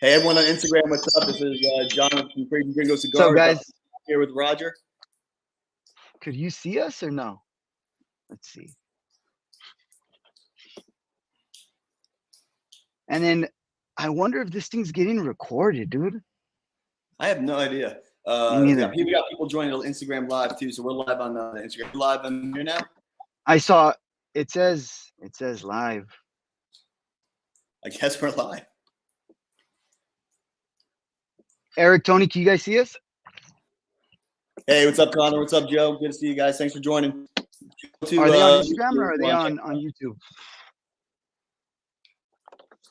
Hey, everyone on Instagram, what's up? This is John from Crazy Gringo What's up, Cigars. guys? Here with Roger. Could you see us or no? Let's see. And then I wonder if this thing's getting recorded, dude. I have no idea. Me neither. We got people joining on Instagram Live too, so we're live on Instagram. Live on here now. I saw it says live. I guess we're live. Eric, Tony, can you guys see us? Hey, what's up, Connor? What's up, Joe? Good to see you guys. Thanks for joining. Are they on Instagram or are they on YouTube?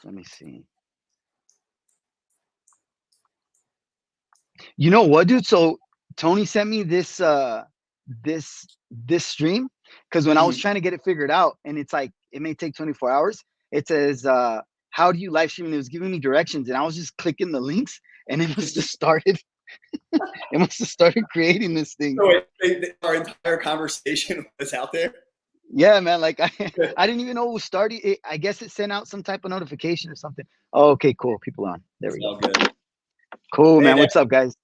Let me see. You know what, dude? So Tony sent me this this stream because when I was trying to get it figured out, and it's like it may take 24 hours. It says how do you live stream? And it was giving me directions, and I was just clicking the links, and it must have started. It must have started creating this thing. So our entire conversation was out there. Yeah, man. Like I didn't even know it was starting. I guess it sent out some type of notification or something. Oh, okay, cool. People on. There we go. Good. Cool, man. What's up, guys?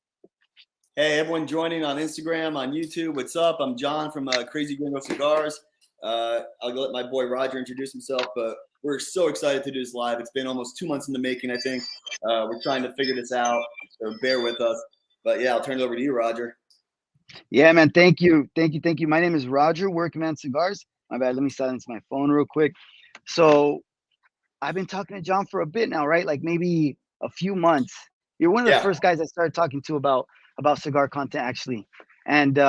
Hey, everyone joining on Instagram, on YouTube. What's up? I'm John from Crazy Gringo Cigars. I'll let my boy Roger introduce himself, but we're so excited to do this live. It's been almost 2 months in the making, I think. We're trying to figure this out, so bear with us. But yeah, I'll turn it over to you, Roger. Yeah, man. Thank you. My name is Roger, Workman Cigars. My bad. Let me silence my phone real quick. So I've been talking to John for a bit now, right? Like maybe a few months. You're one of the first guys I started talking to about cigar content, actually. And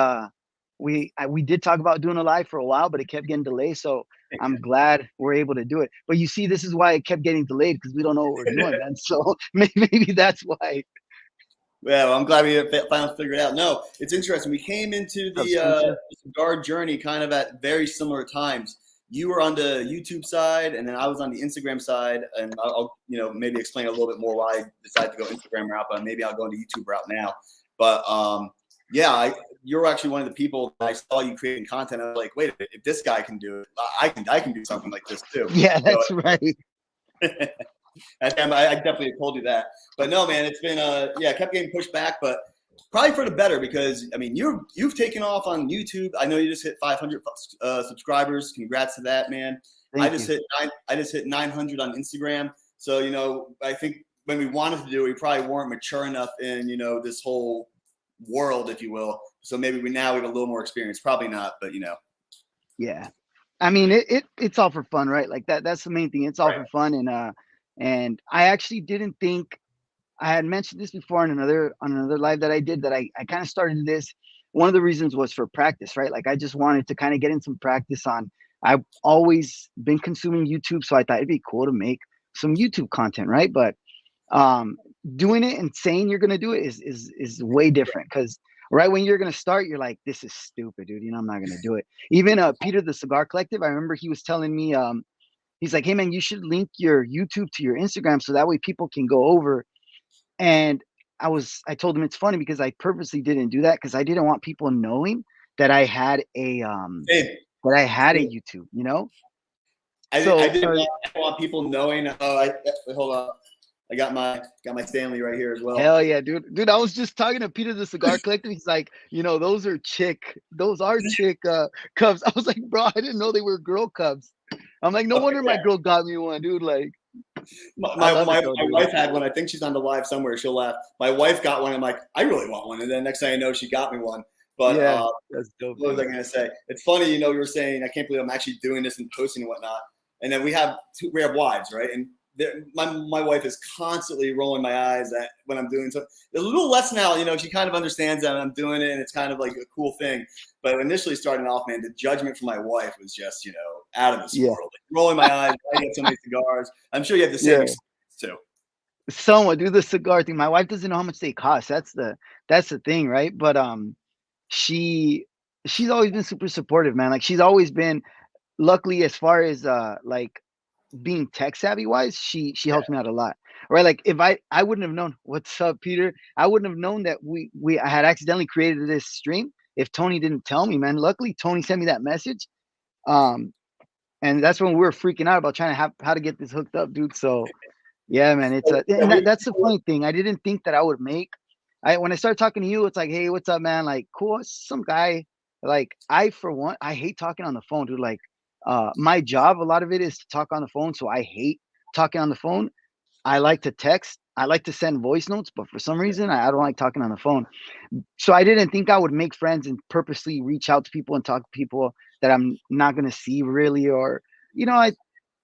we did talk about doing a live for a while, but it kept getting delayed. So I'm glad we're able to do it. But you see, this is why it kept getting delayed, because we don't know what we're doing, man. So maybe that's why. Yeah, well, I'm glad we finally figured it out. No, it's interesting. We came into the cigar journey kind of at very similar times. You were on the YouTube side, and then I was on the Instagram side. And I'll maybe explain a little bit more why I decided to go Instagram route, but maybe I'll go into YouTube route now. But you're actually one of the people that I saw you creating content. I was like, wait, if this guy can do it, I can do something like this too. Yeah, that's right. I definitely told you that, but no, man, it's been kept getting pushed back, but probably for the better, because I mean you've taken off on YouTube. I know you just hit 500 subscribers. Congrats to that, man. I just hit 900 on Instagram. So I think when we wanted to do it, we probably weren't mature enough in this whole world, if you will. So maybe we have a little more experience. Probably not, but Yeah, I mean it's all for fun, right? Like that's the main thing. It's all for fun, and I actually didn't think I had mentioned this before on another live that I did, that I kind of started this. One of the reasons was for practice, right? Like I just wanted to kind of get in some practice on. I've always been consuming YouTube, so I thought it'd be cool to make some YouTube content, right? But doing it and saying you're gonna do it is way different, because right when you're gonna start, you're like, this is stupid, dude. I'm not gonna do it. Even Peter the Cigar Collective, I remember he was telling me, he's like, hey man, you should link your YouTube to your Instagram so that way people can go over. And I told him it's funny because I purposely didn't do that, because I didn't want people knowing that I had a YouTube, I didn't want people knowing. Hold on. I got my Stanley right here as well. Hell yeah, dude. I was just talking to Peter the Cigar Collective. He's like, those are chick cubs. I was like, bro, I didn't know they were girl cubs. I'm like, no wonder my girl got me one, dude. Like, my wife had one. I think she's on the live somewhere. She'll laugh. My wife got one. I'm like, I really want one. And then next thing I know, she got me one. But that's dope. What was I going to say? It's funny, you were saying, I can't believe I'm actually doing this and posting and whatnot. And then we have wives, right? And my wife is constantly rolling my eyes at when I'm doing something. A little less now, she kind of understands that I'm doing it, and it's kind of like a cool thing. But initially starting off, man, the judgment from my wife was just, out of this world. Like, rolling my eyes, I get so many cigars. I'm sure you have the same experience too. Somewhat, do the cigar thing. My wife doesn't know how much they cost. That's the thing, right? But she's always been super supportive, man. Like she's always been, luckily, as far as like being tech savvy wise, she helps me out a lot, right? Like if I wouldn't have known, what's up, Peter, I wouldn't have known that I had accidentally created this stream if Tony didn't tell me, man. Luckily Tony sent me that message, and that's when we were freaking out about trying to how to get this hooked up, dude. So Yeah, man. It's So, a yeah, and we, that's the funny thing. I didn't think that I would make. I when I started talking to you, it's like, hey, what's up, man? Like, cool. It's some guy. Like, I for one, I hate talking on the phone, dude. Like, my job, a lot of it is to talk on the phone, so I hate talking on the phone. I like to text. I like to send voice notes, but for some reason, I don't like talking on the phone. So I didn't think I would make friends and purposely reach out to people and talk to people that I'm not gonna see really, or I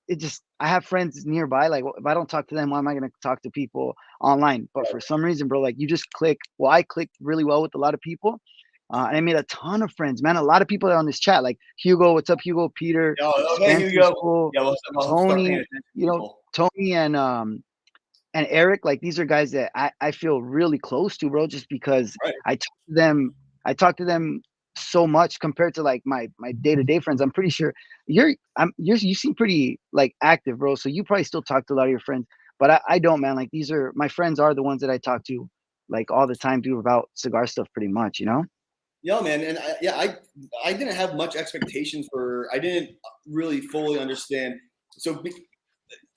it just I have friends nearby. Like, if I don't talk to them, why am I gonna talk to people online? But for some reason, bro, like you just click. Well, I clicked really well with a lot of people, and I made a ton of friends, man. A lot of people are on this chat. Like Hugo, what's up, Hugo? Peter, okay, here you Spencer's go. cool. Yeah, we'll start paying Tony, attention to people. Tony and Eric. Like these are guys that I feel really close to, bro. Just because Right. I talk to them so much compared to like my day-to-day friends. I'm pretty sure you seem pretty like active, bro. So you probably still talk to a lot of your friends, but I don't, man. Like these are my friends are the ones that I talk to like all the time, dude, about cigar stuff pretty much. Yeah, man, and I didn't have much expectations for. I didn't really fully understand. So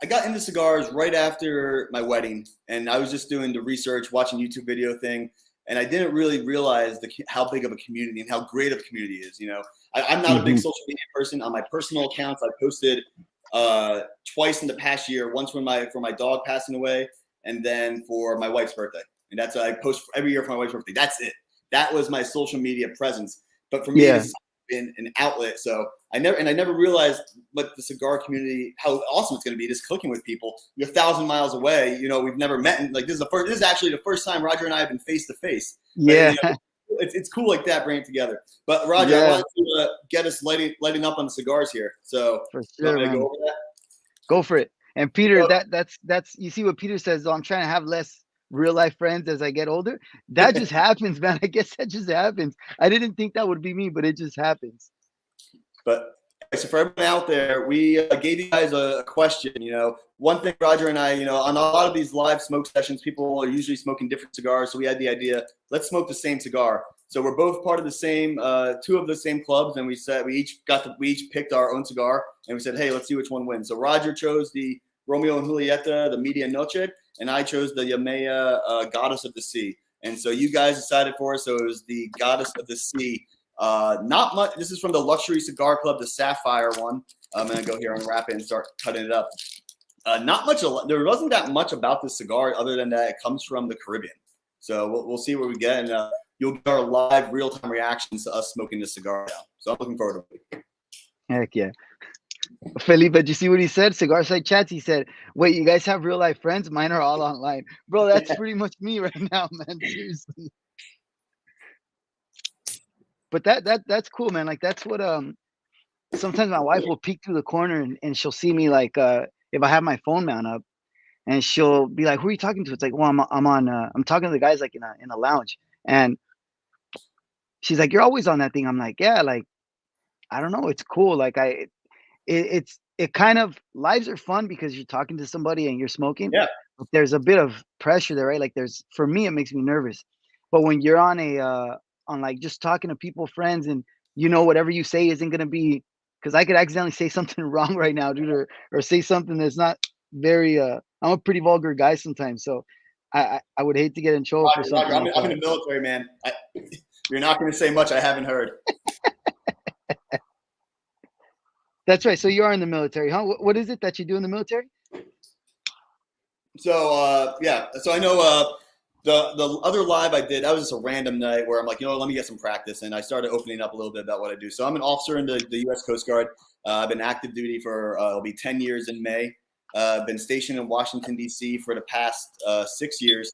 I got into cigars right after my wedding, and I was just doing the research, watching YouTube video thing, and I didn't really realize how big of a community and how great of a community is. I'm not a big Hmm. social media person. On my personal accounts, I posted twice in the past year. Once for my dog passing away, and then for my wife's birthday. And that's I post every year for my wife's birthday. That's it. That was my social media presence. But for me, Yeah. this has been an outlet. So I never realized what the cigar community, how awesome it's going to be, just clicking with people. You're 1,000 miles away. We've never met. And like this is actually the first time Roger and I have been face to face. Yeah. It's cool like that, bringing it together. But Roger, I Yeah, wanted to get us lighting up on the cigars here. So for you want sure, me to go man. over that? Go for it. And Peter, So, that's you see what Peter says, though, I'm trying to have less real life friends as I get older. That just happens, man. I guess that just happens. I didn't think that would be me, but it just happens. But so for everyone out there, we gave you guys a question. One thing Roger and I, on a lot of these live smoke sessions, people are usually smoking different cigars. So we had the idea, let's smoke the same cigar. So we're both part of the same, two of the same clubs, and we said we each picked our own cigar, and we said, hey, let's see which one wins. So Roger chose the Romeo and Julieta, the Media Noche, and I chose the Yemeya Goddess of the Sea. And so you guys decided for us. So it was the Goddess of the Sea. Not much. This is from the Luxury Cigar Club, the Sapphire one. I'm gonna go here and wrap it and start cutting it up. Not much. There wasn't that much about this cigar other than that it comes from the Caribbean. So we'll see what we get, and you'll get our live, real-time reactions to us smoking this cigar now. So I'm looking forward to it. Heck yeah. Felipe, did you see what he said? Cigar Side Chats. He said, wait, you guys have real life friends? Mine are all online. Bro, that's pretty much me right now, man. Seriously. But that's cool, man. Like that's what sometimes my wife will peek through the corner and she'll see me like if I have my phone mount up and she'll be like, who are you talking to? It's like, well, I'm talking to the guys like in a lounge. And she's like, you're always on that thing. I'm like, yeah, like I don't know, it's cool. Like it kind of lives are fun because you're talking to somebody and you're smoking, Yeah. but there's a bit of pressure there, right? Like for me, it makes me nervous. But when you're on like just talking to people, friends, and whatever you say isn't gonna be because I could accidentally say something wrong right now, dude, or say something that's not very I'm a pretty vulgar guy sometimes, so I would hate to get in trouble for something Roger, like I'm in that. the military, man. You're not going to say much I haven't heard. That's right. So you are in the military, huh? What is it that you do in the military? So yeah, so I know the other live I did, that was just a random night where I'm like, let me get some practice, and I started opening up a little bit about what I do. So I'm an officer in the U.S. Coast Guard. I've been active duty for it'll be 10 years in May. I've been stationed in Washington D.C. for the past 6 years,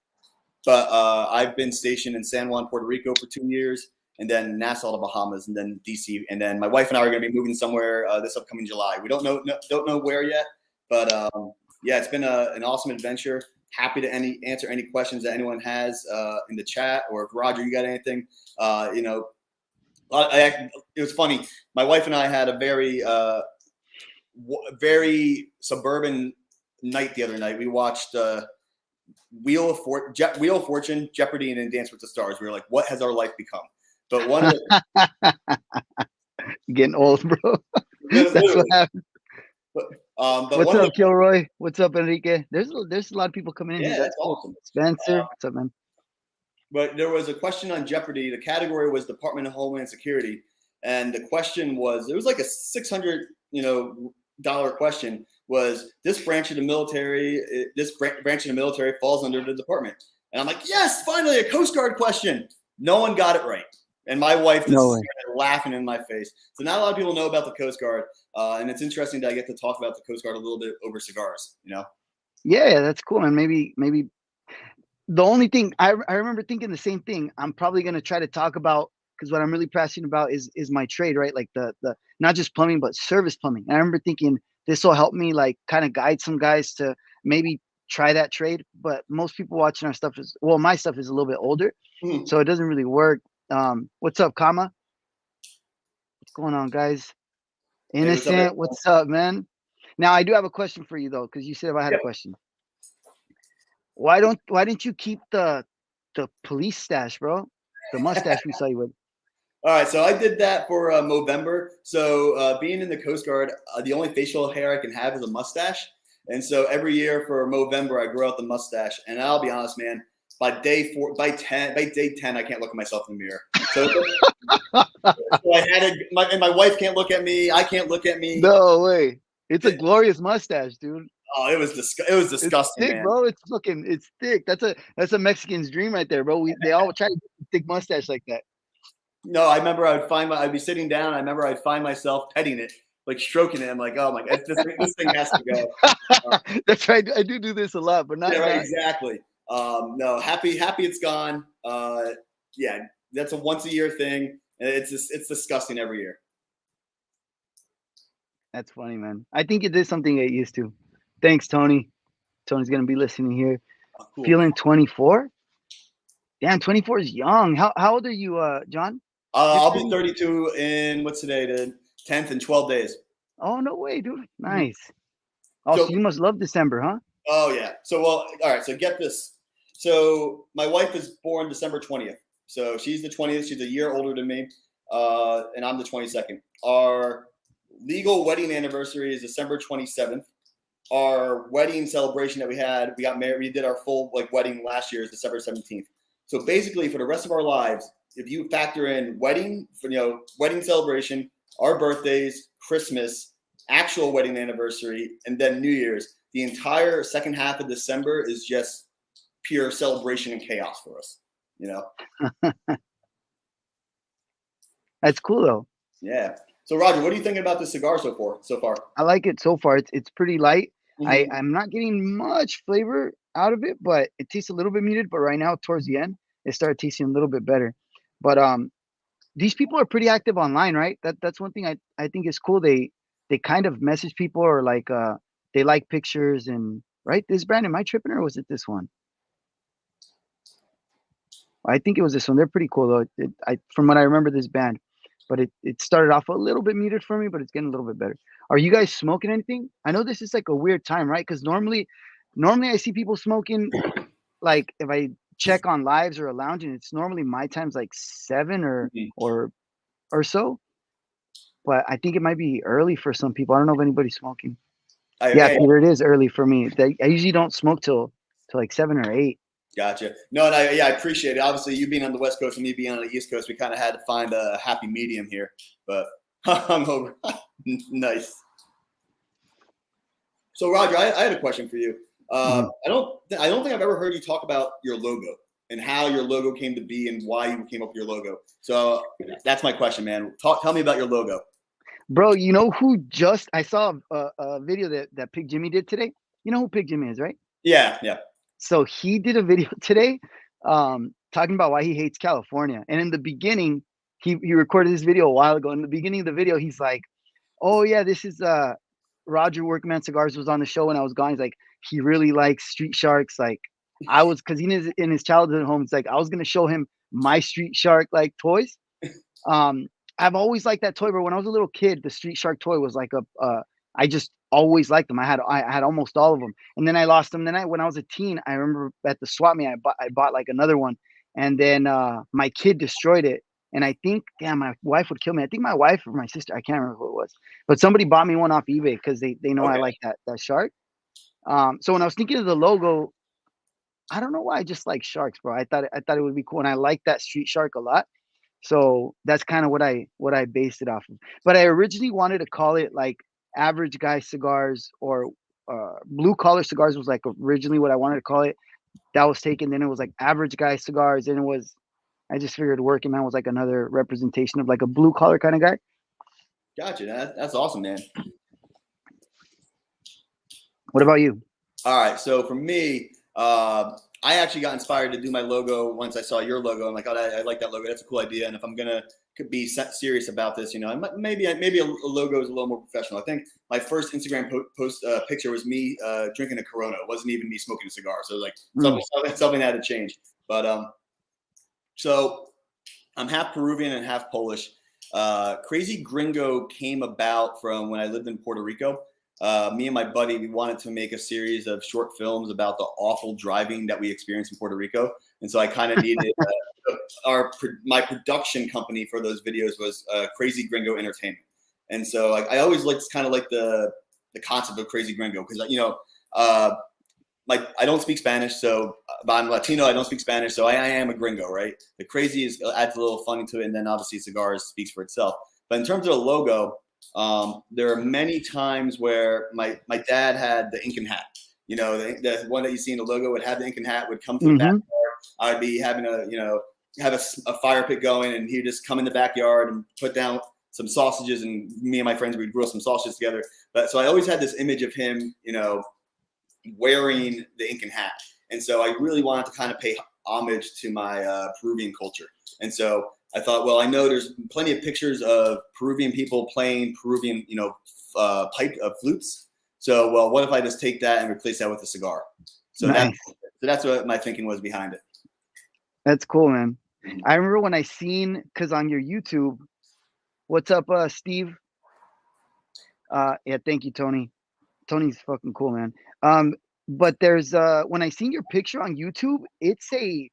but I've been stationed in San Juan, Puerto Rico for 2 years, and then Nassau, the Bahamas, and then D.C. And then my wife and I are going to be moving somewhere this upcoming July. We don't know where yet, but yeah, it's been an awesome adventure. Happy to answer any questions that anyone has in the chat, or if Roger, you got anything, it was funny. My wife and I had a very suburban night the other night. We watched Wheel of Fortune, Jeopardy, and then Dance with the Stars. We were like, what has our life become? But one of the Getting old, bro. That's what literally. happens. But But What's one of up, the Kilroy? What's up, Enrique? There's a lot of people coming in here. yeah, That's that's cool. awesome. Spencer, what's up, man? But there was a question on Jeopardy. The category was Department of Homeland Security, and the question was it was like a $600 dollar question. Was this branch of the military? This branch of the military falls under the department, and I'm like, yes, finally a Coast Guard question. No one got it right, and my wife just No way. started laughing in my face. So not a lot of people know about the Coast Guard, and it's interesting that I get to talk about the Coast Guard a little bit over cigars. Yeah, that's cool, man. Maybe the only thing I remember thinking the same thing. I'm probably gonna try to talk about because what I'm really passionate about is my trade, right? Like the not just plumbing but service plumbing. And I remember thinking this will help me like kind of guide some guys to maybe try that trade. But most people watching our stuff is my stuff is a little bit older, Mhm. so it doesn't really work. What's up, Kama? What's going on, guys? Hey, what's up, Innocent, everyone? what's up, man? Now I do have a question for you though, because you said if I had a Yeah. question. Why didn't you keep the police stash, bro? The mustache we saw you with. All right, so I did that for Movember. So being in the Coast Guard, the only facial hair I can have is a mustache, and so every year for Movember I grow out the mustache. And I'll be honest, man, by day 10, I can't look at myself in the mirror. So, so I had and my wife can't look at me. I can't look at me. No way. It's a glorious mustache, dude. Oh, it was disgusting, Thick, man. bro. It's thick. That's a Mexican's dream right there, bro. They all try to get a thick mustache like that. No, I remember I'd be sitting down. I remember I'd find myself petting it, like stroking it. I'm like, oh my god, this thing has to go. That's right. I do this a lot, but not. Yeah, right, exactly. No, happy it's gone. Yeah, that's a once a year thing. It's disgusting every year. That's funny, man. I think it is something to get used to. Thanks, Tony. Tony's gonna be listening here. Oh, cool. Feeling 24? Damn, 24 is young. How old are you, John? I'll be 32 in what's today, the 10th in 12 days. Oh, no way, dude. Nice. Oh, so So you must love December, huh? oh yeah. So well, all right. So get this. So my wife is born December 20th. So she's the 20th. She's a year older than me, and I'm the 22nd. Our legal wedding anniversary is December 27th. Our wedding celebration that we got married. We did our full wedding last year is December 17th. So basically, for the rest of our lives, if you factor in wedding celebration, our birthdays, Christmas, actual wedding anniversary, and then New Year's, the entire second half of December is just pure celebration and chaos for us. That's cool though. Yeah. So Roger, what are you thinking about the cigar so far? I like it so far. It's pretty light. Mm-hmm. I'm not getting much flavor out of it, but it tastes a little bit muted. But right now, towards the end, it started tasting a little bit better. But these people are pretty active online, right? That's one thing I think is cool. They kind of message people or they like pictures and right. This brand, am I tripping or was it this one? I think it was this one. They're pretty cool though. From what I remember, this band, but it started off a little bit muted for me, but it's getting a little bit better. Are you guys smoking anything? I know this is like a weird time, right? Because normally I see people smoking. Like if I check on lives or a lounge, and it's normally my time's like 7 or so. But I think it might be early for some people. I don't know if anybody's smoking. Yeah, Peter, it is early for me. I usually don't smoke till like 7 or 8. Gotcha. No, and I appreciate it. Obviously, you being on the West Coast and me being on the East Coast, we kind of had to find a happy medium here. But hungover, nice. So, Roger, I had a question for you. I don't think I've ever heard you talk about your logo and how your logo came to be and why you came up with your logo. So that's my question, man. Tell me about your logo. Bro, you know who I saw a video that Pig Jimmy did today. You know who Pig Jimmy is, right? Yeah. So he did a video today talking about why he hates California. And in the beginning, he recorded this video a while ago. In the beginning of the video, he's like, oh, yeah, this is Roger Workman Cigars was on the show when I was gone. He's like, he really likes Street Sharks. Like because he is in his childhood home, it's like I was going to show him my Street Shark like toys. I've always liked that toy, but when I was a little kid, the Street Shark toy was like I just always liked them. I had almost all of them, and then I lost them. Then when I was a teen, I remember at the swap meet, I bought like another one, and then my kid destroyed it. And I think, damn, my wife would kill me. I think my wife or my sister, I can't remember who it was, but somebody bought me one off eBay because they know I Okay. like that shark. So when I was thinking of the logo, I don't know why I just like sharks, bro. I thought it would be cool, and I like that street shark a lot. So that's kind of what I based it off of. But I originally wanted to call it like Average Guy Cigars, or Blue Collar Cigars was like originally what I wanted to call it. That was taken. Then it was like Average Guy Cigars. Then it was, I just figured Working Man was like another representation of like a blue collar kind of guy. Gotcha. That's awesome, man. What about you? All right. So for me, I actually got inspired to do my logo once I saw your logo. I'm like, oh, I like that logo. That's a cool idea. And if I'm gonna be serious about this, maybe a logo is a little more professional. I think my first Instagram post picture was me drinking a Corona. It wasn't even me smoking a cigar. So like something had to change. But so I'm half Peruvian and half Polish. Crazy Gringo came about from when I lived in Puerto Rico. Me and my buddy, we wanted to make a series of short films about the awful driving that we experienced in Puerto Rico. And so I kind of needed my production company for those videos was Crazy Gringo Entertainment. And so I always liked kind of like the concept of Crazy Gringo because, like I don't speak Spanish, so but I'm Latino. I don't speak Spanish, so I am a gringo, right? The crazy adds a little funny to it, and then obviously Cigars speaks for itself. But in terms of the logo, there are many times where my dad had the Incan hat. The one that you see in the logo would have the Incan hat, would come to the backyard. I'd be having have a fire pit going, and he'd just come in the backyard and put down some sausages, and me and my friends would grill some sausages together. But so I always had this image of him, wearing the Incan hat. And so I really wanted to kind of pay homage to my Peruvian culture. And so I thought, well, I know there's plenty of pictures of Peruvian people playing Peruvian, pipe flutes. So, well, what if I just take that and replace that with a cigar? So Nice. that's what my thinking was behind it. That's cool, man. I remember when I seen, because on your YouTube, what's up, Steve? Yeah, thank you, Tony. Tony's fucking cool, man. But there's when I seen your picture on YouTube, it's a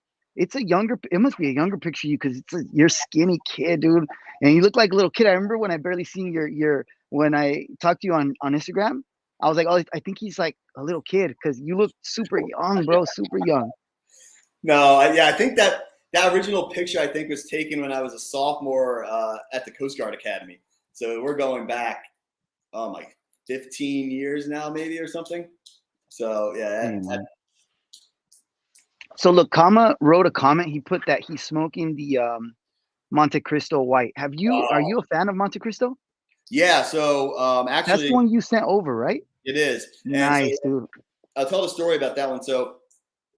younger, it must be a younger picture of you because you're skinny kid, dude, and you look like a little kid. I remember when I barely seen your when I talked to you on Instagram, I was like, oh, I think he's like a little kid because you look super young, bro, super young. No, I think that original picture I think was taken when I was a sophomore at the Coast Guard Academy. So we're going back, like 15 years now, maybe, or something. So yeah. So look, Kama wrote a comment. He put that he's smoking the Monte Cristo White. Are you a fan of Monte Cristo? Yeah. So actually, that's the one you sent over, right? It is. Nice, dude. I'll tell the story about that one. So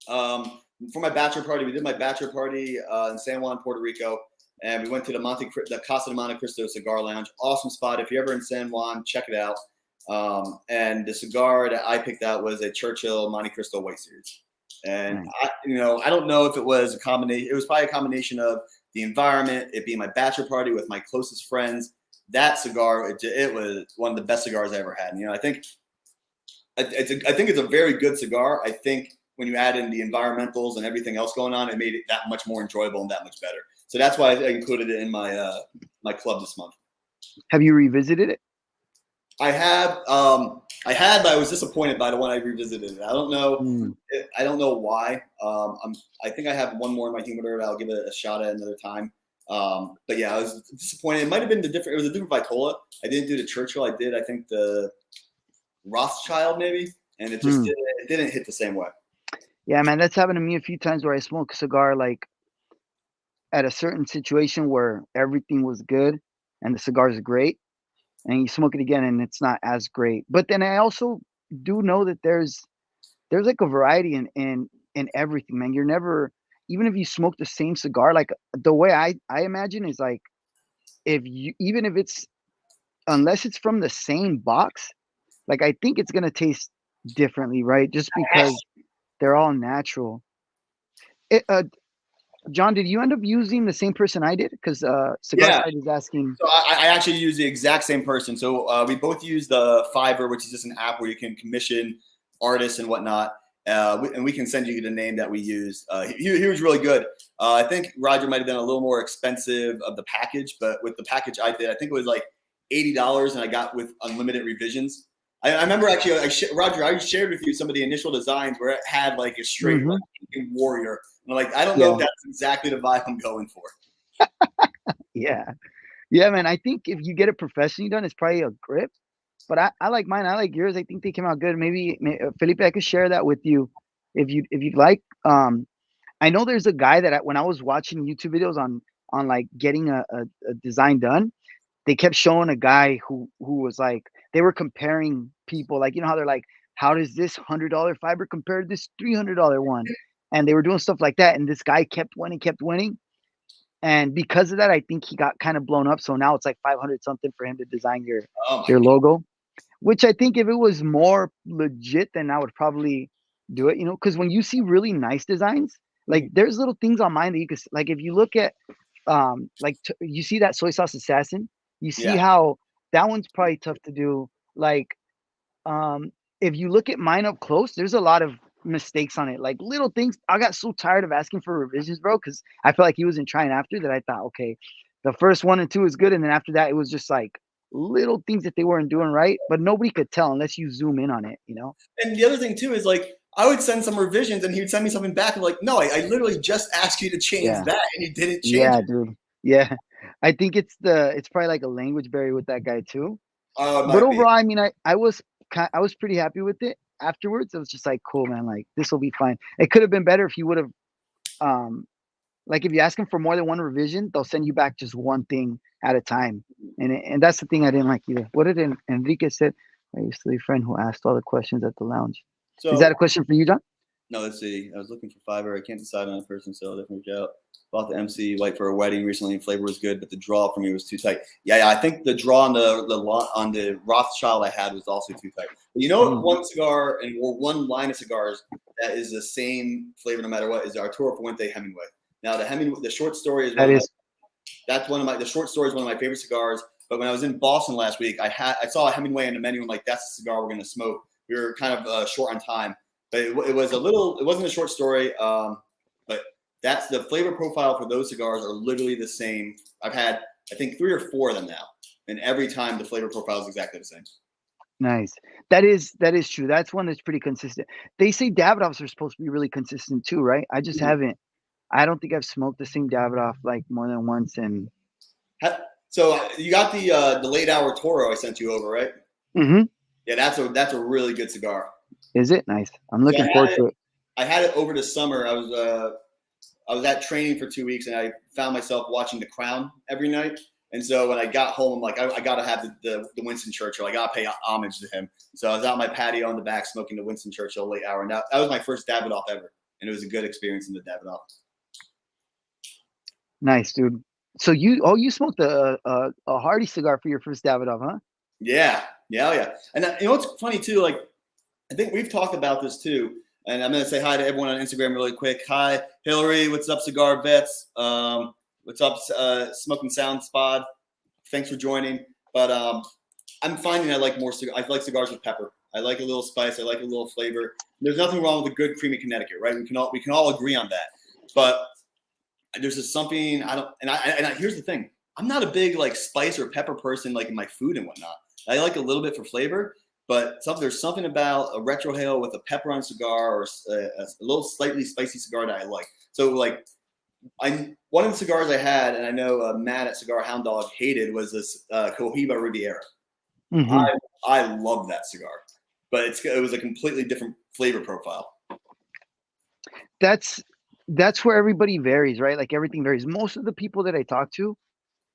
for my bachelor party, we did my bachelor party in San Juan, Puerto Rico, and we went to the Casa de Monte Cristo Cigar Lounge. Awesome spot. If you're ever in San Juan, check it out. And the cigar that I picked out was a Churchill Monte Cristo White Series. And I don't know if it was a combination. It was probably a combination of the environment, it being my bachelor party with my closest friends. That cigar, it was one of the best cigars I ever had. And, I think it's a very good cigar. I think when you add in the environmentals and everything else going on, it made it that much more enjoyable and that much better. So that's why I included it in my my club this month. Have you revisited it? I have. I had, but I was disappointed by the one I revisited. I don't know. I don't know why. I think I have one more in my humidor that I'll give it a shot at another time. But yeah, I was disappointed. It might have been it was a different Vitola. I didn't do the Churchill. I did, I think, the Rothschild maybe, and it just didn't hit the same way. Yeah, man, that's happened to me a few times where I smoke a cigar like at a certain situation where everything was good and the cigar is great, and you smoke it again and it's not as great. But then I also do know that there's like a variety in everything, man. You're never, even if you smoke the same cigar, like the way I imagine is like, even if it's, unless it's from the same box, like I think it's gonna taste differently, right? Just because they're all natural. John, did you end up using the same person I did? Because Cigar Side is asking. So I actually use the exact same person. So we both use the Fiverr, which is just an app where you can commission artists and whatnot. and we can send you the name that we used. He was really good. I think Roger might have been a little more expensive of the package, but with the package I did, I think it was like $80, and I got with unlimited revisions. I remember actually, Roger, I shared with you some of the initial designs where it had like a straight like, warrior. And I'm like, I don't know if that's exactly the vibe I'm going for. Yeah. Yeah, man. I think if you get it professionally done, it's probably a grip. But I like mine. I like yours. I think they came out good. Maybe Felipe, I could share that with you if you'd like. I know there's a guy that when I was watching YouTube videos on like getting a design done, they kept showing a guy who was like they were comparing people, like, you know how they're like, how does this $100 fiber compare to this $300 one? And they were doing stuff like that, and this guy kept winning. And because of that, I think he got kind of blown up. So now it's like 500 something for him to design your logo, which I think if it was more legit, then I would probably do it, you know, because when you see really nice designs, like there's little things on mine that you could, like if you look at, like you see that soy sauce assassin, you see how that one's probably tough to do. Like, if you look at mine up close, there's a lot of mistakes on it, like little things. I got so tired of asking for revisions, bro, because I felt like he wasn't trying after that. I thought, okay, the first 1 and 2 is good, and then after that, it was just like little things that they weren't doing right, but nobody could tell unless you zoom in on it, you know? And the other thing too is like I would send some revisions and he would send me something back and like, no, I literally just asked you to change that and you didn't change it. Dude. Yeah. I think it's probably like a language barrier with that guy too. But overall, I mean, I was pretty happy with it. Afterwards, it was just like, cool, man, like this will be fine. It could have been better if you would have like if you ask them for more than one revision, they'll send you back just one thing at a time. And that's the thing I didn't like either. What did Enrique said? I used to be a friend who asked all the questions at the lounge. So, is that a question for you, John? No, let's see. I was looking for fiber. I can't decide on a person, so I'll definitely reach out. Bought the MC white for a wedding recently, and flavor was good, but the draw for me was too tight. Yeah, I think the draw on the Rothschild I had was also too tight. But you know what? One cigar or one line of cigars that is the same flavor no matter what is the Arturo Fuente Hemingway. Now the short story is the short story is one of my favorite cigars. But when I was in Boston last week, I saw a Hemingway on the menu. I'm like, that's the cigar we're gonna smoke. We were kind of short on time, but it wasn't a short story. But that's the flavor profile for those cigars are literally the same. I've had I think 3 or 4 of them now, and every time the flavor profile is exactly the same. Nice. That is true. That's one that's pretty consistent. They say Davidoffs are supposed to be really consistent too, right? I just haven't. I don't think I've smoked the same Davidoff like more than once. And so you got the late hour Toro I sent you over, right? Mm-hmm. Yeah, that's a really good cigar. Is it? Nice. I'm looking forward to it. I had it over the summer. I was at training for 2 weeks, and I found myself watching The Crown every night. And so when I got home, I'm like, I got to have the Winston Churchill. I got to pay homage to him. So I was out on my patio on the back smoking the Winston Churchill late hour. And that was my first Davidoff ever. And it was a good experience in the Davidoff. Nice, dude. So you smoked a Hardy cigar for your first Davidoff, huh? Yeah. And you know what's funny too? Like, I think we've talked about this too. And I'm going to say hi to everyone on Instagram really quick. Hi, Hillary. What's up, Cigar Vets? What's up, Smoking Sound Spot? Thanks for joining. But I'm finding I like more cigars. I like cigars with pepper. I like a little spice. I like a little flavor. There's nothing wrong with a good creamy Connecticut, right? We can all agree on that. But there's just something I don't. And here's the thing. I'm not a big like spice or pepper person like in my food and whatnot. I like a little bit for flavor. But there's something about a retrohale with a pepper on cigar or a little slightly spicy cigar that I like. So like, one of the cigars I had, and I know Matt at Cigar Hound Dog hated, was this Cohiba Riviera. Mm-hmm. I love that cigar, but it was a completely different flavor profile. That's where everybody varies, right? Like everything varies. Most of the people that I talk to,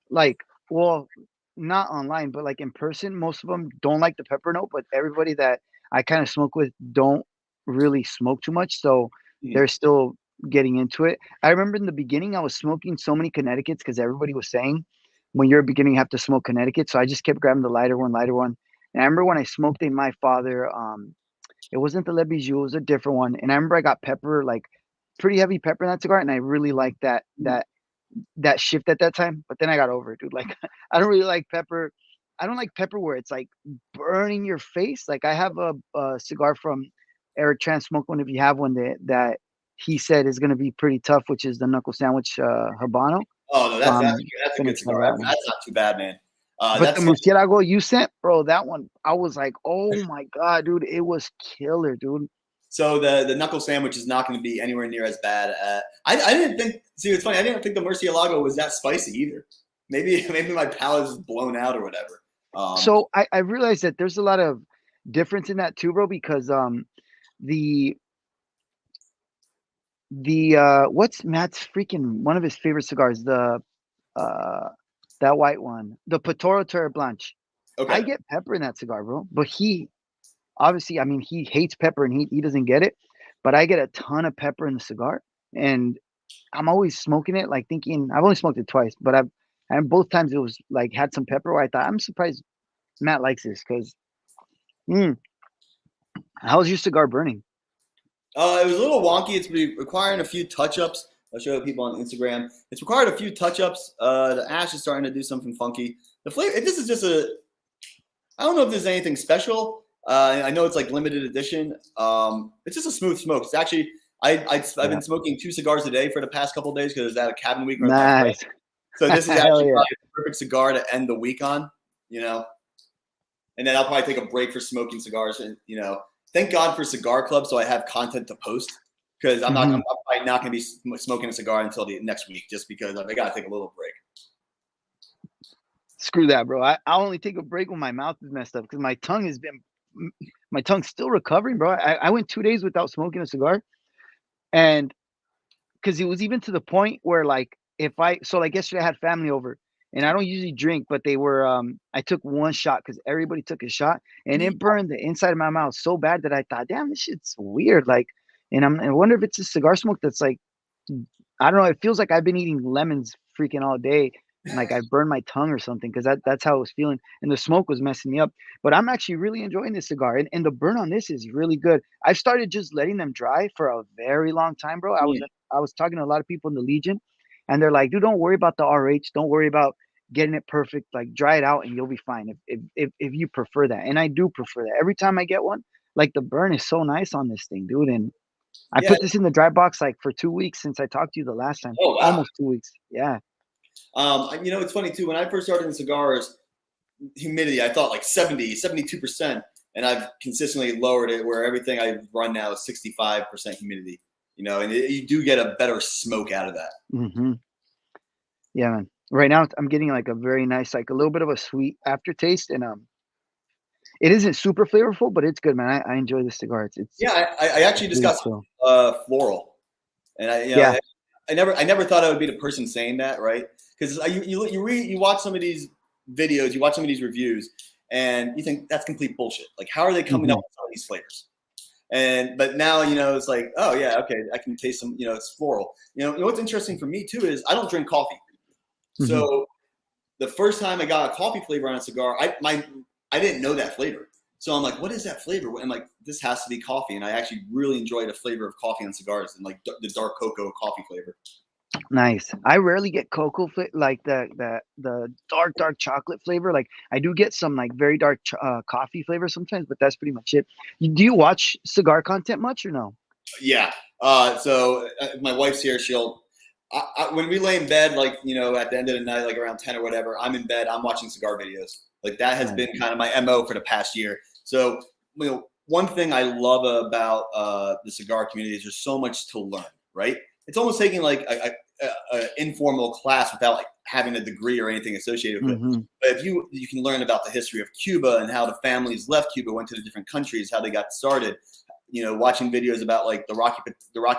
like, well, not online, but like in person, most of them don't like the pepper note, but everybody that I kind of smoke with don't really smoke too much. So they're still getting into it. I remember in the beginning, I was smoking so many Connecticut's because everybody was saying when you're beginning, you have to smoke Connecticut. So I just kept grabbing the lighter one. And I remember when I smoked in my father, it wasn't the Le Bijou, it was a different one. And I remember I got pepper, like pretty heavy pepper in that cigar. And I really liked that shift at that time, but then I got over it, dude. Like, I don't really like pepper. I don't like pepper where it's like burning your face. Like I have a cigar from Eric Tran smoke one if you have one that he said is gonna be pretty tough, which is the knuckle sandwich Habano. Oh no, So that's a gonna good try cigar. that one. That's not too bad, man. But the That's murcielago you sent, bro, that one I was like, oh my god, dude, it was killer, dude. so the knuckle sandwich is not going to be anywhere near as bad. I didn't think. See, it's funny. I didn't think the Murcielago was that spicy either. Maybe my palate is blown out or whatever. So I realized that there's a lot of difference in that too, bro, because the what's Matt's freaking one of his favorite cigars, the uh that white one, the Patoro Terre Blanche. I Okay. get pepper in that cigar, bro, but he obviously, I mean, he hates pepper and he doesn't get it, but I get a ton of pepper in the cigar, and I'm always smoking it, like thinking I've only smoked it twice, but and both times it was like had some pepper where I thought I'm surprised Matt likes this because how's your cigar burning? It was a little wonky. It's requiring a few touch-ups. I'll show people on Instagram. It's required a few touch-ups. The ash is starting to do something funky. The flavor. This is just a. I don't know if there's anything special. I know it's like limited edition. It's just a smooth smoke. It's actually. I've been smoking 2 cigars a day for the past couple of days because I was at a cabin week with my friend. So this is actually probably the perfect cigar to end the week on, you know. And then I'll probably take a break for smoking cigars, and thank God for Cigar Club, so I have content to post because I'm probably not going to be smoking a cigar until the next week, just because I got to take a little break. Screw that, bro. I'll only take a break when my mouth is messed up because my tongue's still recovering, bro. I went 2 days without smoking a cigar, and because it was even to the point where like like yesterday I had family over and I don't usually drink, but they were I took one shot because everybody took a shot and it burned the inside of my mouth so bad that I thought, damn, this shit's weird. Like, and I wonder if it's a cigar smoke that's like, I don't know. It feels like I've been eating lemons freaking all day. And like I burned my tongue or something because that's how I was feeling. And the smoke was messing me up. But I'm actually really enjoying this cigar. And the burn on this is really good. I've started just letting them dry for a very long time, bro. I was talking to a lot of people in the Legion, and they're like, dude, don't worry about the RH. Don't worry about getting it perfect. Like dry it out and you'll be fine if you prefer that. And I do prefer that. Every time I get one, like the burn is so nice on this thing, dude. And I Yeah. put this in the dry box like for 2 weeks since I talked to you the last time. Oh, wow. Almost 2 weeks. Yeah. It's funny too. When I first started in cigars, humidity, I thought like 72%, and I've consistently lowered it where everything I run now is 65% humidity. And you do get a better smoke out of that. Mm-hmm. Yeah, man. Right now I'm getting like a very nice, like a little bit of a sweet aftertaste, and it isn't super flavorful, but it's good, man. I enjoy this cigar. It's yeah. I actually just got some floral, and I never thought I would be the person saying that, right? Because you watch some of these videos, you watch some of these reviews, and you think that's complete bullshit. Like, how are they coming up with some of these flavors? But now it's like, oh yeah, okay, I can taste some. It's floral. What's interesting for me too is I don't drink coffee, so the first time I got a coffee flavor on a cigar, I didn't know that flavor. So I'm like, what is that flavor? I'm like, this has to be coffee. And I actually really enjoy the flavor of coffee on cigars and like the dark cocoa coffee flavor. Nice. I rarely get cocoa like the dark chocolate flavor. Like I do get some like very dark coffee flavor sometimes, but that's pretty much it. Do you watch cigar content much or no? Yeah. So my wife's here. When we lay in bed, like, at the end of the night, like around 10 or whatever, I'm in bed, I'm watching cigar videos. Like that has been kind of my MO for the past year. So, one thing I love about the cigar community is there's so much to learn, right? It's almost taking like a informal class without like having a degree or anything associated with it. But if you can learn about the history of Cuba and how the families left Cuba, went to the different countries, how they got started. Watching videos about like the Rocky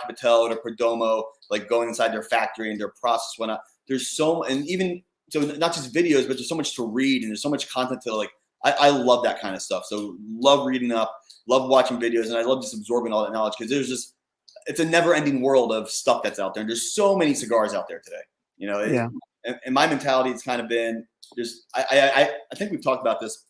Patel or the Perdomo, like going inside their factory and their process whatnot. There's and even so, not just videos, but there's so much to read and there's so much content to like. I love that kind of stuff. So love reading up, love watching videos, and I love just absorbing all that knowledge because it's a never-ending world of stuff that's out there. And there's so many cigars out there today. And my mentality has kind of been I think we've talked about this.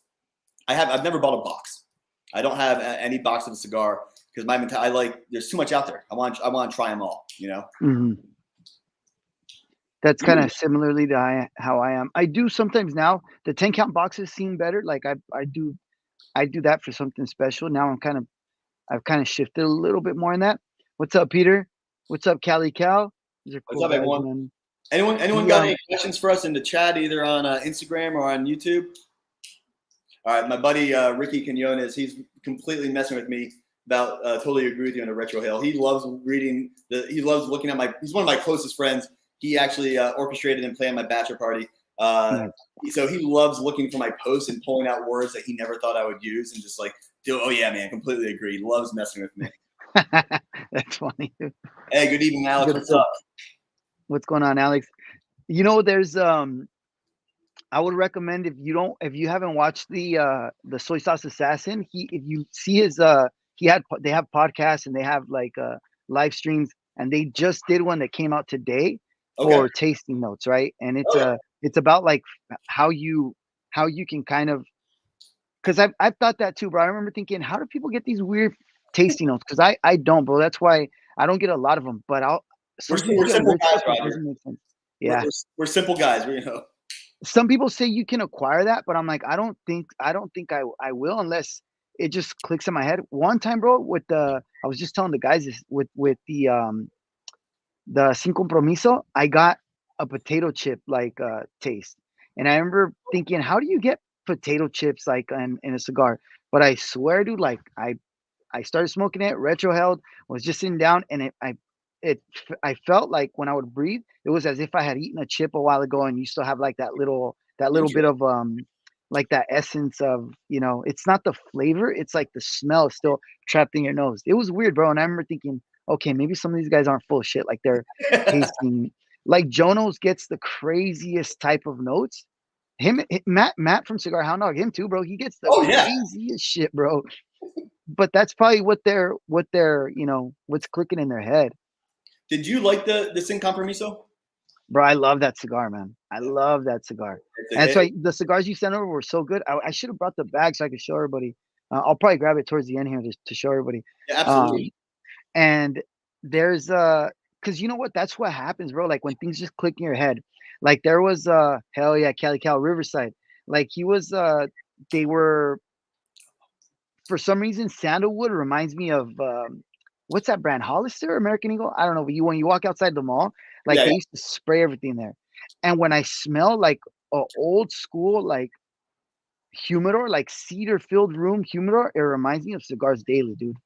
I've never bought a box. I don't have any box of a cigar because my mentality, there's too much out there. I want to try them all, That's kind of similarly to how I am. I do sometimes now. The 10 count boxes seem better. Like I do that for something special. Now I'm kind of I've kind of shifted a little bit more in that. What's up, Peter? What's up, Cali Cal? These are What's cool up, guys, everyone? man. Anyone The, got any questions for us in the chat, either on Instagram or on YouTube? All right, my buddy Ricky Quinones, he's completely messing with me about totally agree with you on the retro hill. He loves reading he loves looking at he's one of my closest friends. He actually orchestrated and planned my bachelor party. Nice. So he loves looking for my posts and pulling out words that he never thought I would use and just like, oh yeah, man, completely agree. He loves messing with me. That's funny. Hey, good evening, Alex. Good What's stuff. up? What's going on, Alex? You know, there's I would recommend if you haven't watched the Soy Sauce Assassin, if you see his they have podcasts and they have like live streams, and they just did one that came out today for Okay. tasting notes, right? And Oh, it's about like how you can kind of, because I've thought that too, bro. I remember thinking, how do people get these weird tasting notes? Because I don't, bro. That's why I don't get a lot of them. But some people we're get simple weird guys, stuff that Roger. doesn't make sense. We're, Yeah. we're, we're simple guys. You know. Some people say you can acquire that, but I'm like, I don't think I will unless it just clicks in my head. One time, bro, I was just telling the guys this with the Sin Compromiso, I got a potato chip like taste. And I remember thinking, how do you get potato chips like in a cigar? But I swear, dude, like I started smoking it, retro held, was just sitting down, and I felt like when I would breathe, it was as if I had eaten a chip a while ago, and you still have like that little bit of like that essence of, it's not the flavor, it's like the smell is still trapped in your nose. It was weird, bro. And I remember thinking, okay, maybe some of these guys aren't full of shit. Like they're tasting like Jonos gets the craziest type of notes. Matt from Cigar Hound Dog, him too, bro. He gets the Oh yeah. craziest shit, bro. But that's probably what they're what's clicking in their head. Did you like the Sin Compromiso? Bro, I love that cigar, man. I love that cigar. And that's why the cigars you sent over were so good. I should have brought the bag so I could show everybody. I'll probably grab it towards the end here to show everybody. Yeah, absolutely. And there's because you know what? That's what happens, bro. Like when things just click in your head. Like there was hell yeah, Cali Cal Riverside. Like he was they were, for some reason, sandalwood reminds me of what's that brand? Hollister, American Eagle? I don't know. But when you walk outside the mall, like Yeah, they used to spray everything there. And when I smell like a old school like humidor, like cedar filled room humidor, it reminds me of Cigars Daily, dude.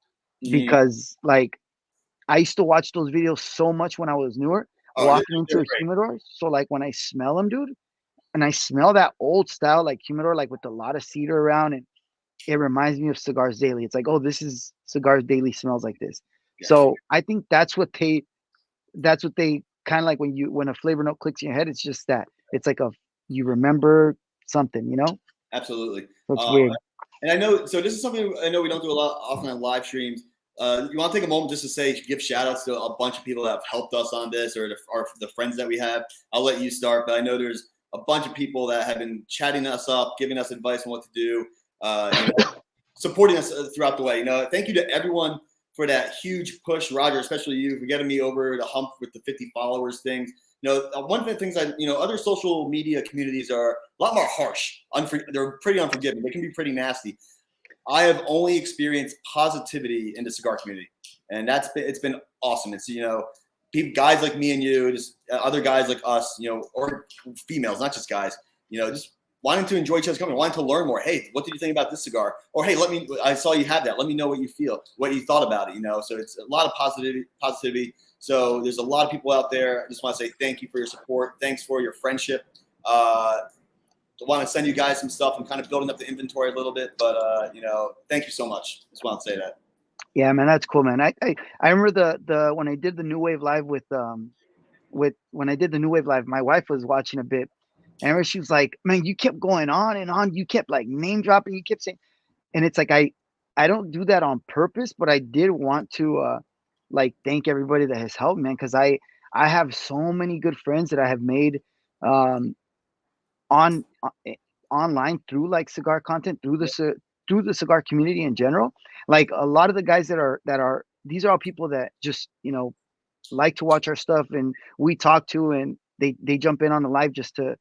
Mhm. Because like I used to watch those videos so much when I was newer, Oh, walking they're into a great. humidor. So like when I smell them, dude, and I smell that old style like humidor, like with a lot of cedar around, and it reminds me of Cigars Daily. It's like, oh, this is Cigars Daily smells like this. Gotcha. So I think that's what they kind of like when a flavor note clicks in your head. It's just that it's like you remember something, Absolutely. So it's weird. And I know, so this is something I know we don't do a lot often on live streams. You want to take a moment just to give shout outs to a bunch of people that have helped us on this, or the friends that we have. I'll let you start, but I know there's a bunch of people that have been chatting us up, giving us advice on what to do, supporting us throughout the way. Thank you to everyone for that huge push, Roger, especially you for getting me over the hump with the 50 followers things. One of the things other social media communities are a lot more harsh. They're pretty unforgiving. They can be pretty nasty. I have only experienced positivity in the cigar community, and it's been awesome. It's guys like me and you, just other guys like us, or females, not just guys, just wanting to enjoy each other's company, wanting to learn more. Hey, what did you think about this cigar? Or hey, I saw you have that. Let me know what you feel, what you thought about it. So it's a lot of positivity. So there's a lot of people out there. I just want to say thank you for your support. Thanks for your friendship. I want to send you guys some stuff. I'm kind of building up the inventory a little bit, but thank you so much. Just want to say that. Yeah, man, that's cool, man. I remember the when I did the New Wave Live when I did the New Wave Live, my wife was watching a bit. And I remember she was like, "Man, you kept going on and on. You kept like name dropping. You kept saying," and it's like I don't do that on purpose, but I did want to like thank everybody that has helped, man, because I have so many good friends that I have made um on online through like cigar content, through the cigar community in general. Like a lot of the guys that are these are all people that just like to watch our stuff, and we talk to, and they jump in on the live just to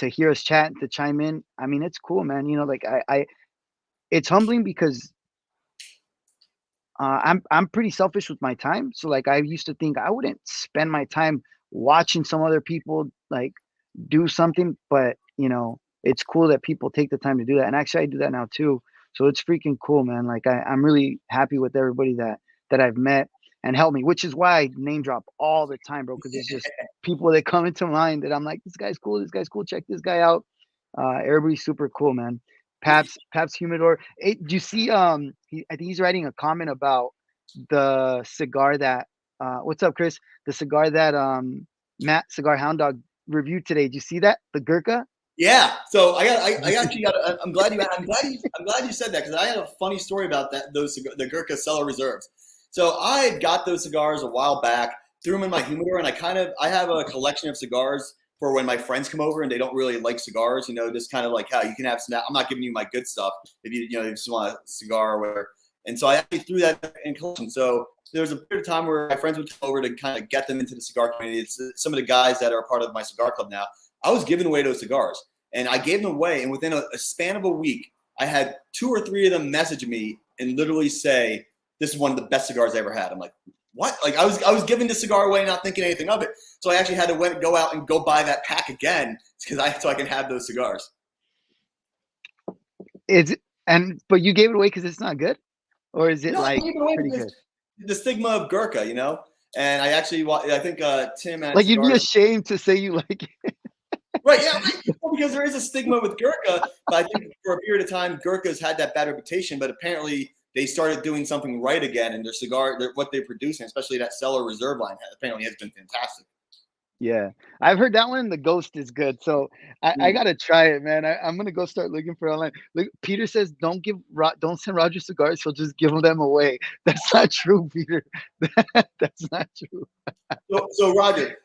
hear us chat and to chime in. I mean, it's cool, man. Like I it's humbling because I'm pretty selfish with my time. So like I used to think I wouldn't spend my time watching some other people like do something, but it's cool that people take the time to do that. And actually I do that now too. So it's freaking cool, man. Like I'm really happy with everybody that I've met and helped me, which is why I name drop all the time, bro. Cause it's just people that come into mind that I'm like, this guy's cool, check this guy out. Everybody's super cool, man. Paps Humidor. Hey, do you see I think he's writing a comment about the cigar that what's up, Chris? The cigar that Matt Cigar Hound Dog reviewed today. Did you see that? The Gurkha? Yeah. So I actually got. I'm glad you said that because I had a funny story about that. The Gurkha Cellar Reserves. So I got those cigars a while back, threw them in my humidor, and I have a collection of cigars for when my friends come over and they don't really like cigars. Just kind of like how you can have snap. I'm not giving you my good stuff if you just want a cigar or whatever. And so I actually threw that in collection. So there was a period of time where my friends would come over to kind of get them into the cigar community. It's some of the guys that are part of my cigar club now. I was giving away those cigars, and I gave them away. And within a span of a week, I had 2 or 3 of them message me and literally say, "This is one of the best cigars I ever had." I'm like, "What?" Like I was giving the cigar away, not thinking anything of it. So I actually had to go out and go buy that pack again so I can have those cigars. But you gave it away because it's not good, or is it No, I like gave it away pretty because good? the stigma of Gurkha, And I think Tim at Like you'd be Cigars, ashamed to say you like it. right? Yeah, right. Well, because there is a stigma with Gurkha, but I think for a period of time, Gurkha's had that bad reputation. But apparently, they started doing something right again, and what they're producing, especially that Cellar Reserve line, apparently has been fantastic. Yeah, I've heard that one. The Ghost is good, so I gotta try it, man. I'm gonna go start looking for it online. Look, Peter says don't send Roger cigars. He'll just give them away. That's not true, Peter. That's not true. So Roger,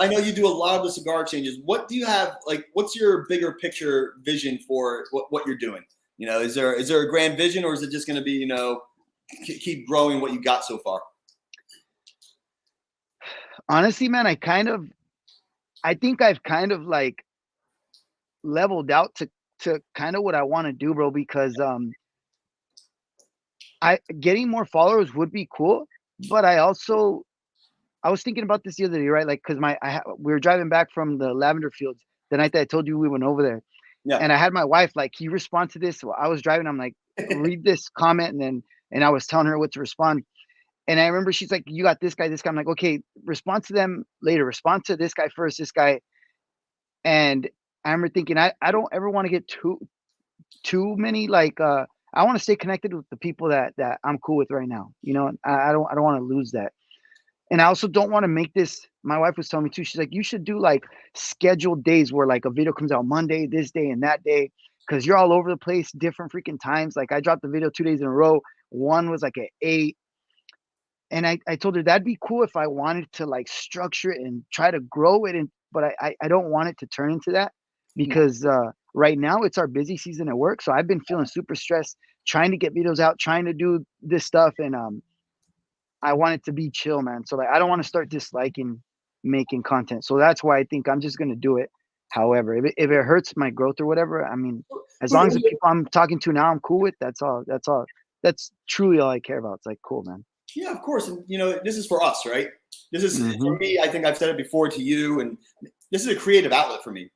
I know you do a lot of the cigar exchanges. What do you have? Like, what's your bigger picture vision for what you're doing? Is there a grand vision, or is it just going to be keep growing what you got so far? Honestly, man, I think I've kind of like leveled out to kind of what I want to do, bro. Because I getting more followers would be cool, but I was thinking about this the other day, right? Like, cause we were driving back from the lavender fields the night that I told you we went over there. Yeah. And I had my wife, like, can you respond to this? While I was driving, I'm like, read this comment. And I was telling her what to respond. And I remember she's like, you got this guy. I'm like, okay, respond to them later. Respond to this guy first, this guy. And I remember thinking, I don't ever want to get too many, like, I want to stay connected with the people that I'm cool with right now. I don't want to lose that. And I also don't want to make this. My wife was telling me too. She's like, you should do like scheduled days where like a video comes out Monday, this day, and that day, because you're all over the place, different freaking times. Like I dropped the video 2 days in a row. One was like at 8. And I told her that'd be cool if I wanted to like structure it and try to grow it. But I don't want it to turn into that because right now it's our busy season at work. So I've been feeling super stressed, trying to get videos out, trying to do this stuff. And I want it to be chill, man. So like, I don't want to start disliking making content. So that's why I think I'm just going to do it. However, if it hurts my growth or whatever, I mean, as long as the people I'm talking to now I'm cool with, that's all. That's truly all I care about. It's like, cool, man. Yeah, of course. And, this is for us, right? This is for me. I think I've said it before to you, and this is a creative outlet for me.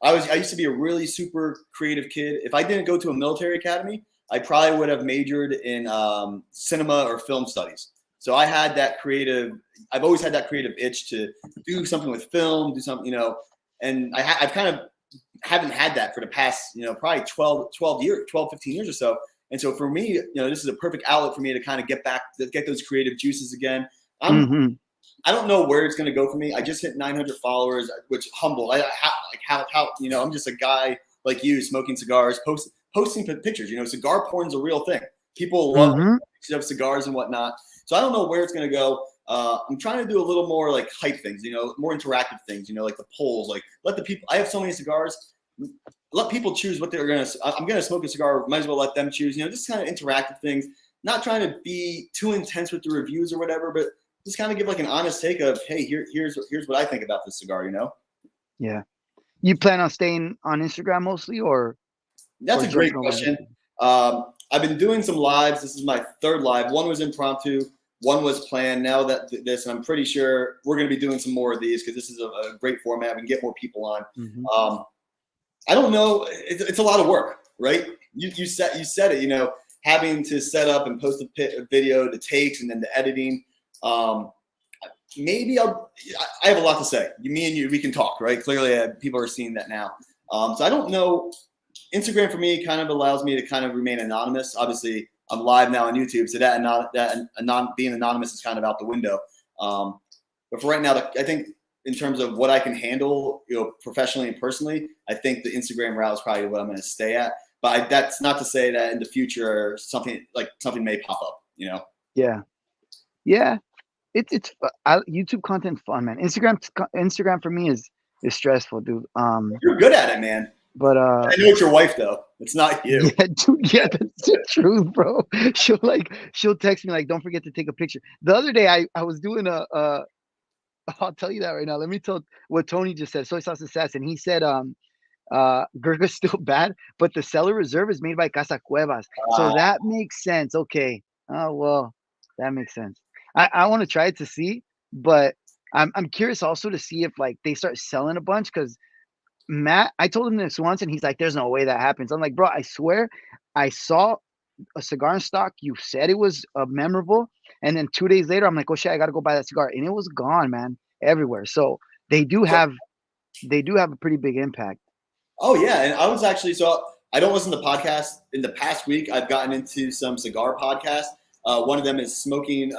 I used to be a really super creative kid. If I didn't go to a military academy, I probably would have majored in cinema or film studies. So I had that I've always had that creative itch to do something with film, do something, and I've kind of haven't had that for the past, probably 12 years, 12, 15 years or so. And so for me, this is a perfect outlet for me to kind of get those creative juices again. I don't know where it's going to go for me. I just hit 900 followers, which humble. I'm just a guy like you smoking cigars, posting pictures. Cigar porn is a real thing. People love pictures of cigars and whatnot. So I don't know where it's going to go. I'm trying to do a little more like hype things, more interactive things, like the polls, like let the people. I have so many cigars. Let people choose what they're going to. I'm going to smoke a cigar. Might as well let them choose. Just kind of interactive things. Not trying to be too intense with the reviews or whatever, but just kind of give like an honest take of, hey, here's what I think about this cigar. Yeah. You plan on staying on Instagram mostly, or? That's a great question. I've been doing some lives. This is my third live. One was impromptu. One was planned. Now that this, and I'm pretty sure we're going to be doing some more of these because this is a great format. We can get more people on. Mm-hmm. I don't know. It's a lot of work, right? You said it. You know, having to set up and post a video, the takes, and then the editing. Maybe I have a lot to say. Me and you, we can talk, right? Clearly, people are seeing that now. So I don't know. Instagram for me kind of allows me to kind of remain anonymous. Obviously, I'm live now on YouTube, so being anonymous is kind of out the window. But for right now, I think in terms of what I can handle, you know, professionally and personally, I think the Instagram route is probably what I'm going to stay at. But that's not to say that in the future something may pop up. You know? Yeah. It's YouTube content's fun, man. Instagram for me is stressful, dude. You're good at it, man. But I know it's your wife though. It's not you. Yeah, dude. Yeah, that's the truth, bro. She'll text me like, "Don't forget to take a picture." The other day, I was doing I'll tell you that right now. Let me tell what Tony just said. Soy Sauce Assassin. He said, Gurga's still bad, but the Cellar Reserve is made by Casa Cuevas, so that makes sense. Okay. Oh well, that makes sense. I want to try it to see, but I'm curious also to see if like they start selling a bunch because Matt, I told him this once and he's like, "There's no way that happens." I'm like, "Bro, I swear, I saw a cigar in stock. You said it was memorable, and then 2 days later, I'm like, oh shit, I gotta go buy that cigar, and it was gone, man, everywhere." So they do have a pretty big impact. Oh yeah, and I was actually I don't listen to podcasts. In the past week, I've gotten into some cigar podcasts. One of them is Smoking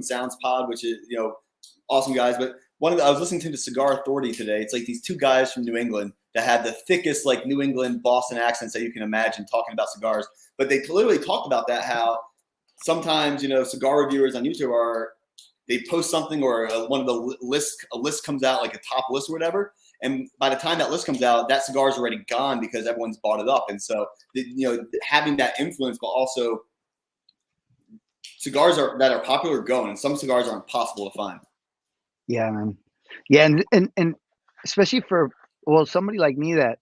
Sounds Pod, which is, you know, awesome guys. But I was listening to the Cigar Authority today. It's like these two guys from New England that had the thickest like New England Boston accents that you can imagine talking about cigars. But they literally talked about that, how sometimes, you know, cigar reviewers on YouTube they post something or one of the a list comes out, like a top list or whatever. And by the time that list comes out, that cigar is already gone because everyone's bought it up. And so, you know, having that influence, but also cigars that are popular are going, and some cigars are impossible to find. Yeah, man. Yeah, and especially for somebody like me that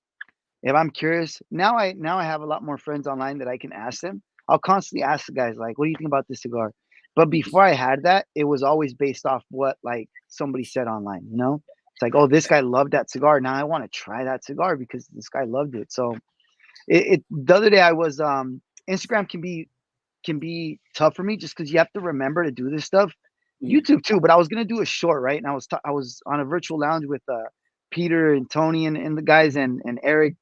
if I'm curious now, I have a lot more friends online that I can ask them. I'll constantly ask the guys like, "What do you think about this cigar?" But before I had that, it was always based off what like somebody said online. You know, it's like, "Oh, this guy loved that cigar. Now I want to try that cigar because this guy loved it." So the other day I was Instagram can be tough for me just because you have to remember to do this stuff. YouTube too, but I was gonna do a short, right? And I was on a virtual lounge with Peter and Tony and the guys and Eric,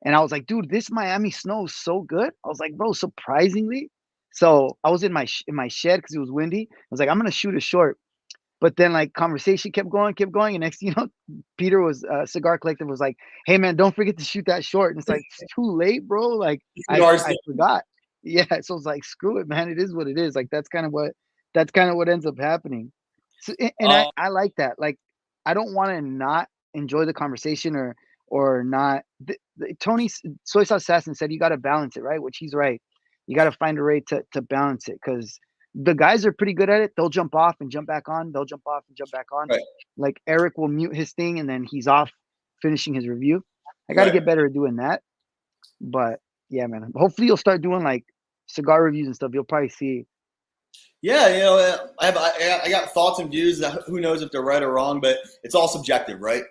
and I was like, dude, this Miami snow is so good. I was like, bro, surprisingly. So I was in my shed because it was windy. I was like, I'm gonna shoot a short, but then like conversation kept going, and next thing you know, Peter was Cigar Collective was like, hey man, don't forget to shoot that short. And it's like it's too late, bro. Like I forgot. Yeah, so it's like screw it, man. It is what it is. Like that's kind of what ends up happening. So, and I like that. Like, I don't want to not enjoy the conversation or not. Tony Soy Sauce Assassin said you got to balance it, right? Which he's right. You got to find a way to balance it because the guys are pretty good at it. They'll jump off and jump back on. They'll jump off and jump back on. Right. Like Eric will mute his thing and then he's off finishing his review. I got to get better at doing that. But yeah, man. Hopefully you'll start doing like cigar reviews and stuff. You'll probably see. Yeah, you know, I got thoughts and views that who knows if they're right or wrong, but it's all subjective, right?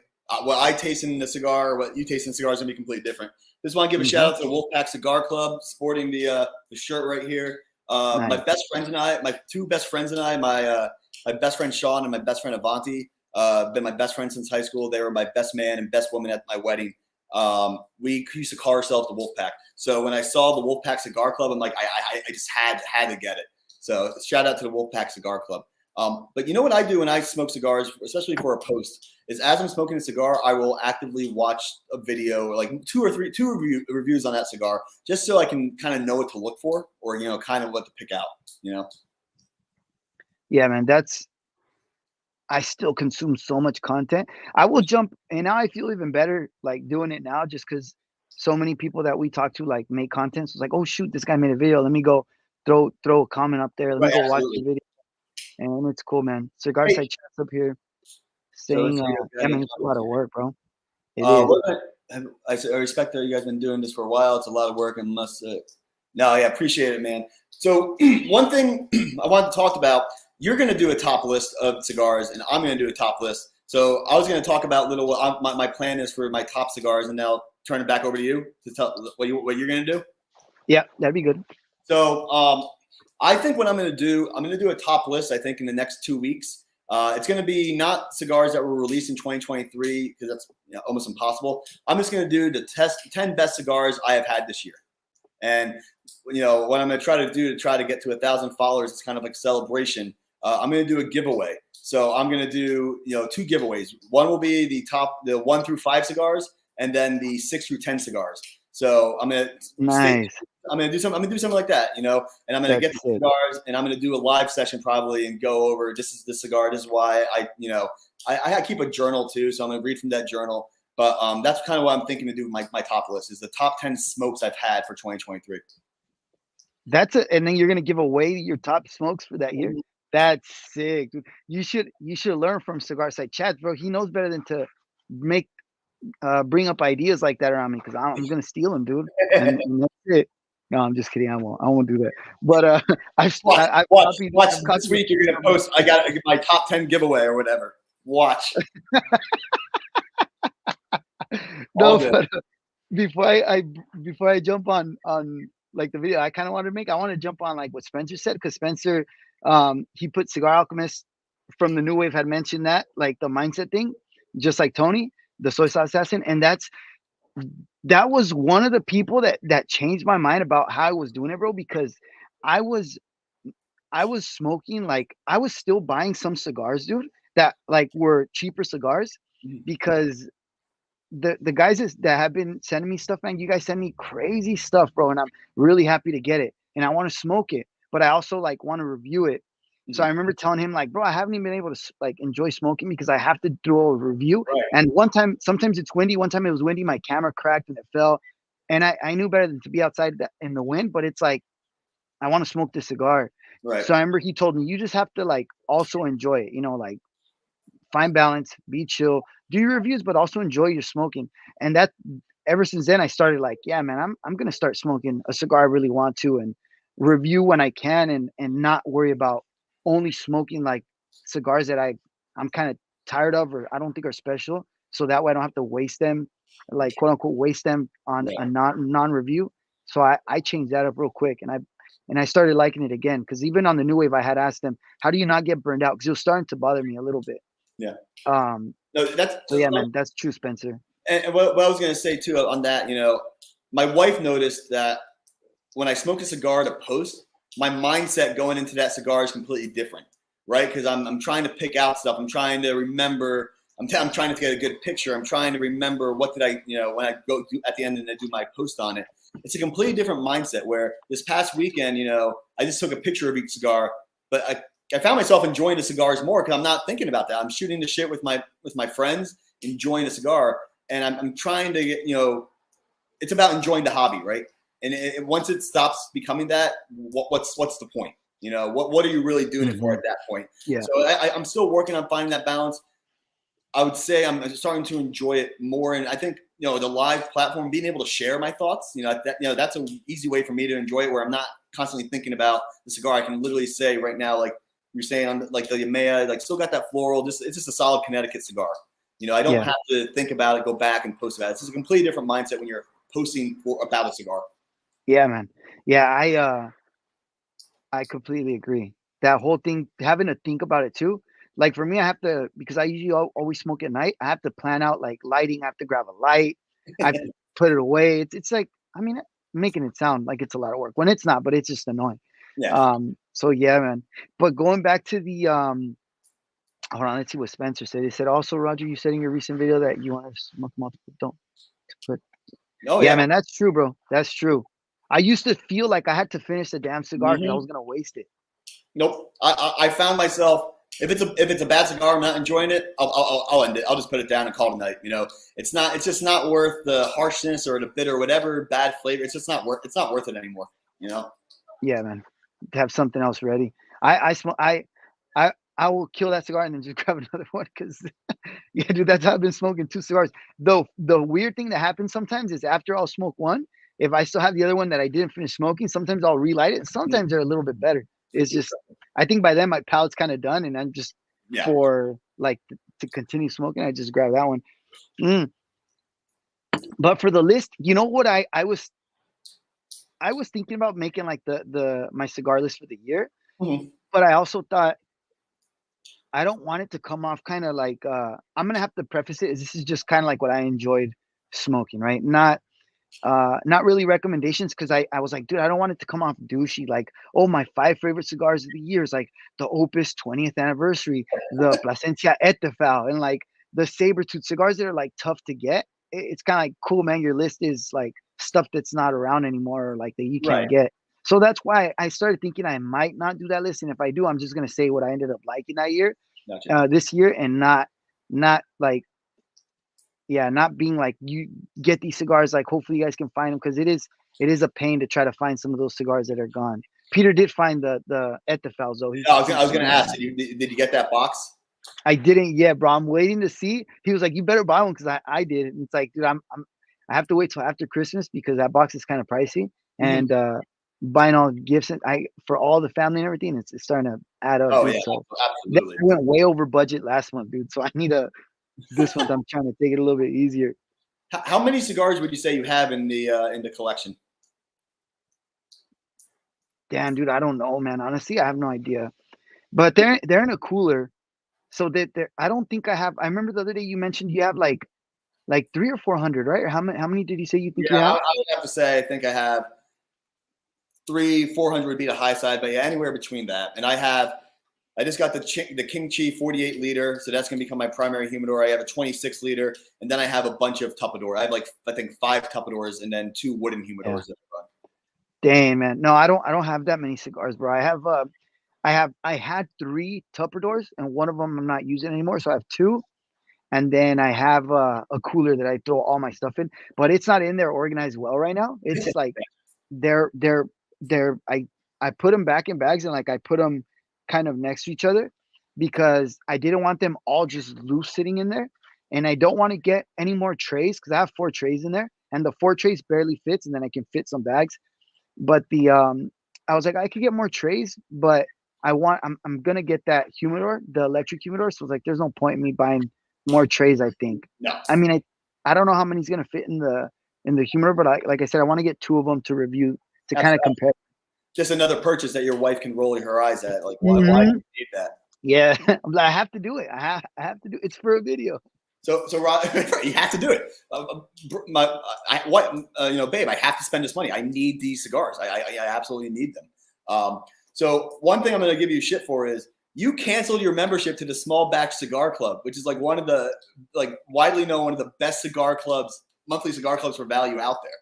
What I taste in the cigar, or what you taste in the cigar is gonna be completely different. Just want to give a shout out to the Wolfpack Cigar Club, sporting the shirt right here. Nice. My best friends and I, my two best friends and I, my best friend Sean and my best friend Avanti, been my best friends since high school. They were my best man and best woman at my wedding. We used to call ourselves the Wolfpack. So when I saw the Wolfpack Cigar Club, I'm like, I just had to get it. So shout out to the Wolfpack Cigar Club. But you know what I do when I smoke cigars, especially for a post, is as I'm smoking a cigar, I will actively watch a video, or like two reviews on that cigar, just so I can kind of know what to look for, or, you know, kind of what to pick out, you know? Yeah, man, I still consume so much content. I will jump, and now I feel even better like doing it now just because so many people that we talk to like make content. So it's like, oh shoot, this guy made a video. Let me go throw a comment up there. Let me go watch the video. And it's cool, man. Cigar Side Chats up here saying, I mean, it's a lot of work, bro. It is. I respect that you guys been doing this for a while. It's a lot of work, and No, yeah, appreciate it, man. So one thing I wanted to talk about, you're going to do a top list of cigars, and I'm going to do a top list. So I was going to talk about my plan is for my top cigars, and now turn it back over to you to tell what you're going to do. Yeah, that'd be good. So I think what I'm going to do a top list, I think, in the next 2 weeks. It's going to be not cigars that were released in 2023 because that's almost impossible. I'm just going to do the 10 best cigars I have had this year. And, what I'm going to try to get to 1,000 followers, it's kind of like a celebration. I'm going to do a giveaway. So I'm going to do, 2 giveaways. One will be the 1 through 5 cigars, and then the 6 through 10 cigars. So I'm going to do something like that, and I'm going to get the cigars, and I'm going to do a live session probably and go over, this is the cigar. This is why I keep a journal too. So I'm going to read from that journal. But that's kind of what I'm thinking to do with my top list is the top 10 smokes I've had for 2023. And then you're going to give away your top smokes for that year. That's sick, dude. You should learn from Cigar Site Chad, bro. He knows better than to bring up ideas like that around me because I'm gonna steal them, dude. And that's it. No, I'm just kidding. I won't do that. But watch this week. You're gonna post. I got my top 10 giveaway or whatever. Watch. No, but before I jump on like the video, I kind of want to jump on like what Spencer said because Spencer he put Cigar Alchemist from the New Wave had mentioned that like the mindset thing, just like Tony, the soy sauce assassin, and that was one of the people that changed my mind about how I was doing it, bro, because I was smoking, like I was still buying some cigars, dude, that like were cheaper cigars because the guys that have been sending me stuff, man, you guys send me crazy stuff, bro, and I'm really happy to get it and I want to smoke it, but I also like want to review it. So I remember telling him like, bro, I haven't even been able to like enjoy smoking because I have to do a review. Right. And one time, sometimes it's windy. One time it was windy. My camera cracked and it fell. And I knew better than to be outside in the wind, but it's like, I want to smoke this cigar. Right. So I remember he told me, you just have to like also enjoy it, like find balance, be chill, do your reviews, but also enjoy your smoking. And that ever since then I started like, yeah, man, I'm going to start smoking a cigar I really want to and review when I can and not worry about only smoking like cigars that I'm kind of tired of or I don't think are special. So that way I don't have to waste them, like quote unquote waste them on a non-review. So I changed that up real quick and I started liking it again. Cause even on the New Wave, I had asked them, how do you not get burned out? Cause it was starting to bother me a little bit. Yeah. Man, that's true, Spencer. And what I was going to say too on that, my wife noticed that when I smoke a cigar to post, my mindset going into that cigar is completely different, right? Because I'm trying to pick out stuff. I'm trying to remember. I'm trying to get a good picture. I'm trying to remember what did I, when I go at the end and I do my post on it. It's a completely different mindset. Where this past weekend, I just took a picture of each cigar, but I found myself enjoying the cigars more because I'm not thinking about that. I'm shooting the shit with my friends, enjoying the cigar, and I'm trying to get, it's about enjoying the hobby, right? And once it stops becoming that, what's the point? What are you really doing it for at that point? Yeah. So I'm still working on finding that balance. I would say I'm starting to enjoy it more, and I think the live platform, being able to share my thoughts, that's an easy way for me to enjoy it, where I'm not constantly thinking about the cigar. I can literally say right now, like you're saying on like the Yemeya, like still got that floral. It's just a solid Connecticut cigar. I don't have to think about it, go back and post about it. It's just a completely different mindset when you're posting about a cigar. Yeah, man. Yeah, I completely agree. That whole thing, having to think about it too. Like for me, I have to, because I usually always smoke at night. I have to plan out like lighting. I have to grab a light. I have to put it away. It's like, I mean, making it sound like it's a lot of work when it's not, but it's just annoying. Yeah. So yeah, man. But going back to the hold on, let's see what Spencer said. He said also, Roger, you said in your recent video that you want to smoke multiple. Don't. But yeah, man, that's true, bro. That's true. I used to feel like I had to finish the damn cigar because I was gonna waste it. Nope. I found myself, if it's a bad cigar, I'm not enjoying it, I'll end it. I'll just put it down and call it a night. It's just not worth the harshness or the bitter or whatever bad flavor. It's just not worth it anymore. Yeah, man. To have something else ready. I will kill that cigar and then just grab another one because yeah, dude, that's how I've been smoking 2 cigars. Though the weird thing that happens sometimes is after I'll smoke one, if I still have the other one that I didn't finish smoking, sometimes I'll relight it. And sometimes they're a little bit better. It's just, I think by then my palate's kind of done, and I'm just for like to continue smoking, I just grab that one. But for the list, you know what I was thinking about making like my cigar list for the year, but I also thought I don't want it to come off kind of like I'm gonna have to preface it as this is just kind of like what I enjoyed smoking, right? Not really recommendations, because I was like, dude, I don't want it to come off douchey, like, oh, my 5 favorite cigars of the year is like the Opus 20th anniversary, the Plasencia Etefal, and like the Sabertooth cigars that are like tough to get. It's kind of like, cool, man, your list is like stuff that's not around anymore, or like that you can't get. So that's why I started thinking I might not do that list, and if I do, I'm just gonna say what I ended up liking that year, this year, and not like, not being like, you get these cigars, like hopefully you guys can find them, because it is a pain to try to find some of those cigars that are gone. Peter did find the Etefals though. I was gonna ask, did you get that box? I didn't yet, bro. I'm waiting to see. He was like, you better buy one, because I did. And it's like, dude, I have to wait till after Christmas, because that box is kind of pricey. And buying all the gifts and for all the family and everything, it's starting to add up. Oh, dude. yeah, So absolutely. I went way over budget last month, dude. So I need this month I'm trying to take it a little bit easier. How many cigars would you say you have in the collection? Damn, dude, I don't know, man. Honestly, I have no idea. But they're in a cooler, so that I don't think I have. I remember the other day you mentioned you have like 300 or 400, right? Or how many did you say you think you have? I would have to say I think I have 400 would be the high side, but yeah, anywhere between that. And I just got the King Chi 48 liter, so that's gonna become my primary humidor. I have a 26 liter, and then I have a bunch of Tupperware. I have like, I think 5 Tupperwares and then 2 wooden humidors that I run. Dang, man. No, I don't have that many cigars, bro. I had 3 Tupperdoors, and one of them I'm not using anymore, so I have 2. And then I have a cooler that I throw all my stuff in, but it's not in there organized well right now. It's like they're I put them back in bags, and like I put them kind of next to each other, because I didn't want them all just loose sitting in there, and I don't want to get any more trays, because I have 4 trays in there, and the 4 trays barely fits, and then I can fit some bags. But I was like, I could get more trays, but I'm gonna get that humidor, the electric humidor. So it's like, there's no point in me buying more trays, I think. No. I mean, I don't know how many's gonna fit in the humidor, but like I said, I want to get 2 of them to review, to kind of compare. Just another purchase that your wife can roll her eyes at. Like, why do you need that? Yeah, I have to do it. I have to do it. It's for a video. So Rob, you have to do it. Babe, I have to spend this money. I need these cigars. I absolutely need them. So one thing I'm going to give you shit for is you canceled your membership to the Small Batch Cigar Club, which is like one of the widely known, one of the best cigar clubs, monthly cigar clubs for value out there.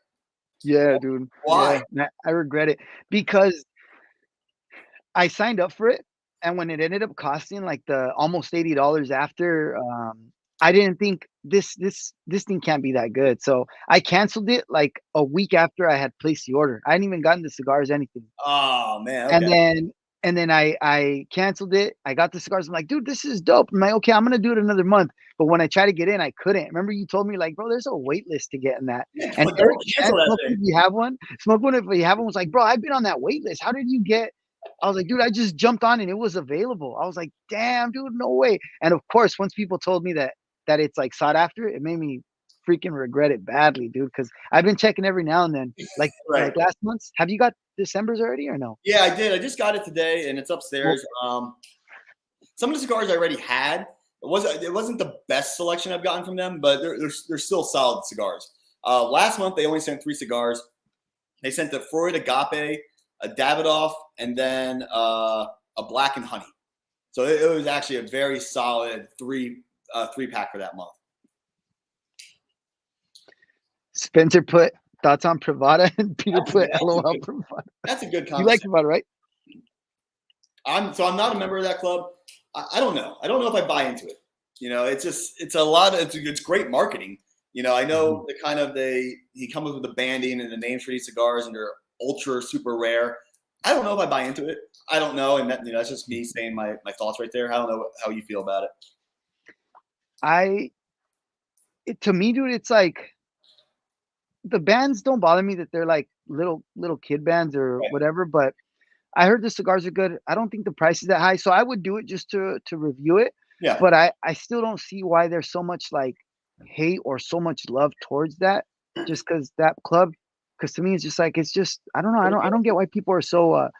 Yeah, dude. Why? Yeah, I regret it, because I signed up for it, and when it ended up costing like the almost $80 after, I didn't think this thing can't be that good. So I canceled it like a week after I had placed the order. I hadn't even gotten the cigars, anything. Oh man. Okay. And then I canceled it. I got the cigars. I'm like, dude, this is dope. I'm like, okay, I'm gonna do it another month. But when I tried to get in, I couldn't. Remember, you told me like, bro, there's a wait list to get in that. Yeah, and don't cancel that thing. If you have one, Smoke One, if you have one, was like, bro, I've been on that wait list. How did you get? I was like, dude, I just jumped on and it was available. I was like, damn, dude, no way. And of course, once people told me that it's like sought after, it made me freaking regret it badly, dude. Because I've been checking every now and then, like last month. Have you got December's already or no? Yeah, I did. I just got it today, and it's upstairs. Some of the cigars I already had. It wasn't the best selection I've gotten from them, but they're still solid cigars. Last month they only sent 3 cigars. They sent the Freud Agape, a Davidoff, and then a Black and Honey. So it was actually a very solid 3-pack for that month. Spencer put thoughts on Privada, and Peter put LOL Privada. That's a good conversation. You like Privada, right? I'm not a member of that club. I don't know. I don't know if I buy into it. It's great marketing. I know he comes with the banding and the names for these cigars, and they're ultra super rare. I don't know if I buy into it. I don't know, and that's just me saying my thoughts right there. I don't know how you feel about it. To me, dude, it's like, the bands don't bother me that they're like little kid bands or Right. whatever, but I heard the cigars are good. I don't think the price is that high, so I would do it just to review it. Yeah. But I still don't see why there's so much like hate or so much love towards that, just because that club. Because to me, it's just like it's just I don't know. I don't get why people are so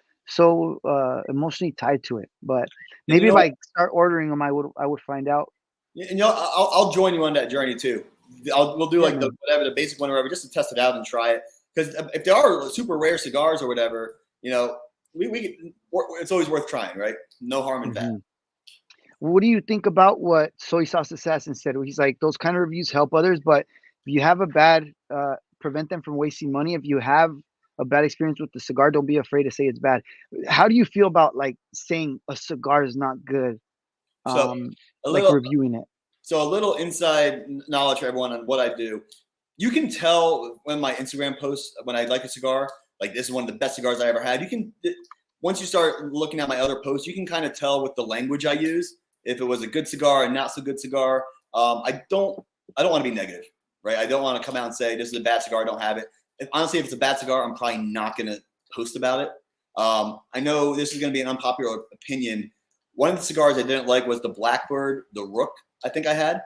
emotionally tied to it. But And you maybe know if what? I start ordering them, I would find out. And you know, I'll join you on that journey too. We'll do Yeah, like the man. whatever the basic one or whatever, just to test it out and try it. Because if there are super rare cigars or whatever, you know, it's always worth trying, right? No harm in that. Mhm. What do you think about what Soy Sauce Assassin said? He's like, those kind of reviews help others, but if you have a bad, prevent them from wasting money. If you have a bad experience with the cigar, don't be afraid to say it's bad. How do you feel about like saying a cigar is not good? So a Like little, reviewing it. so a little inside knowledge for everyone on what I do. You can tell when my Instagram posts when I like a cigar, like this is one of the best cigars I ever had. You can once you start looking at my other posts, you can kind of tell with the language I use if it was a good cigar and not so good cigar. I don't want to be negative, right? I don't want to come out and say this is a bad cigar. I don't have it. Honestly, if it's a bad cigar, I'm probably not going to post about it. I know this is going to be an unpopular opinion. One of the cigars I didn't like was the Blackbird, the Rook. I think I had,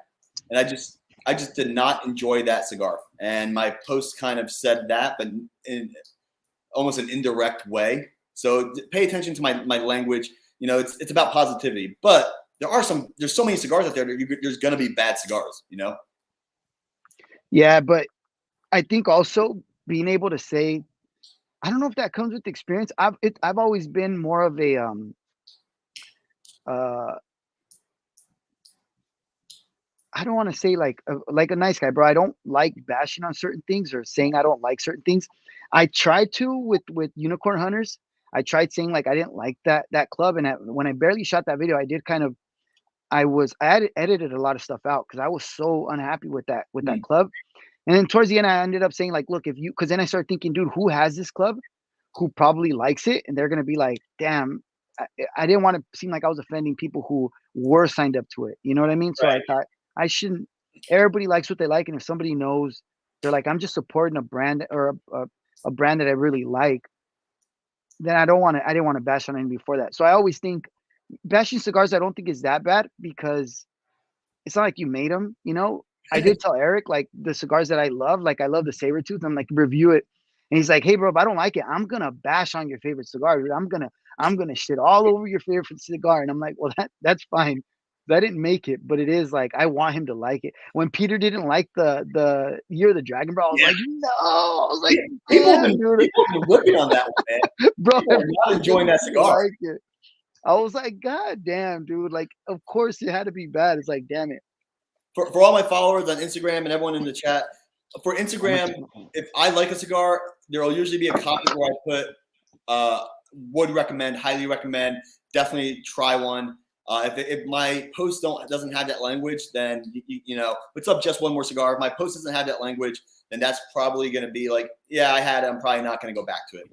and I just did not enjoy that cigar. And my post kind of said that, but in almost an indirect way. So pay attention to my language. You know, it's about positivity. But there's so many cigars out there that there's going to be bad cigars, you know? Yeah, but I think also being able to say, I don't know if that comes with experience. I've always been more of a uh I don't want to say like a nice guy, bro. I don't like bashing on certain things or saying I don't like certain things. I tried to with Unicorn Hunters. I tried saying like I didn't like that club, and when I barely shot that video, I did kind of edited a lot of stuff out because I was so unhappy with that Hmm. club. And then towards the end, I ended up saying like, look, if you because then I started thinking, dude, who has this club? Who probably likes it? And they're gonna be like, damn. I didn't want to seem like I was offending people who were signed up to it. You know what I mean? So I Right. thought I shouldn't. Everybody likes what they like, and if somebody knows, they're like, I'm just supporting a brand or a brand that I really like. Then I don't want to. I didn't want to bash on anyone before that. So I always think bashing cigars. I don't think is that bad because it's not like you made them. You know, I did tell Eric like the cigars that I love the saber tooth. I'm like review it, and he's like, hey bro, if I don't like it, I'm gonna bash on your favorite cigar. Dude. I'm gonna shit all over your favorite cigar. And I'm like, well that's fine. I didn't make it, but it is like I want him to like it. When Peter didn't like the Year of the Dragon, bro, I was Yeah. like, no. I was like, People have damn, been dude, people have been whipping on that one, man. bro, People are not everybody enjoying that didn't cigar. like it. I was like, God damn, dude. Like, of course it had to be bad. It's like, damn it. For all my followers on Instagram and everyone in the chat, for I'm gonna Instagram, take if I like a cigar, there will usually be a comment where I put would recommend, highly recommend, definitely try one. If my post doesn't have that language, then you know what's up. Just one more cigar. If my post doesn't have that language, then that's probably going to be like, yeah, I had it. I'm probably not going to go back to it.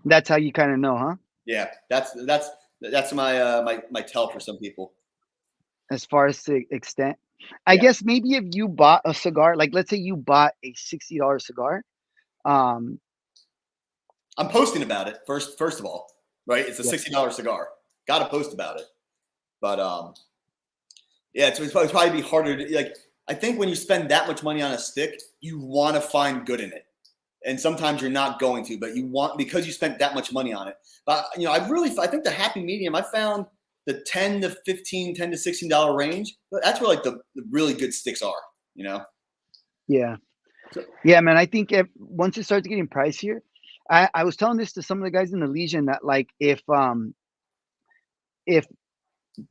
That's how you kind of know, huh? Yeah, that's my tell for some people. As far as the extent. I Yeah, guess maybe if you bought a cigar, like let's say you bought a $60 cigar, um, I'm posting about it first of all, right? It's a yeah, $60 cigar. Got to post about it. But yeah, it's probably be harder to like. I think when you spend that much money on a stick, you want to find good in it, and sometimes you're not going to, but you want because you spent that much money on it. But you know, I think the happy medium. I found the 10 to 15, 10 to $16 range. That's where like the really good sticks are. You know. yeah, So, yeah, man. I think once it starts getting pricier, I was telling this to some of the guys in the Legion that like if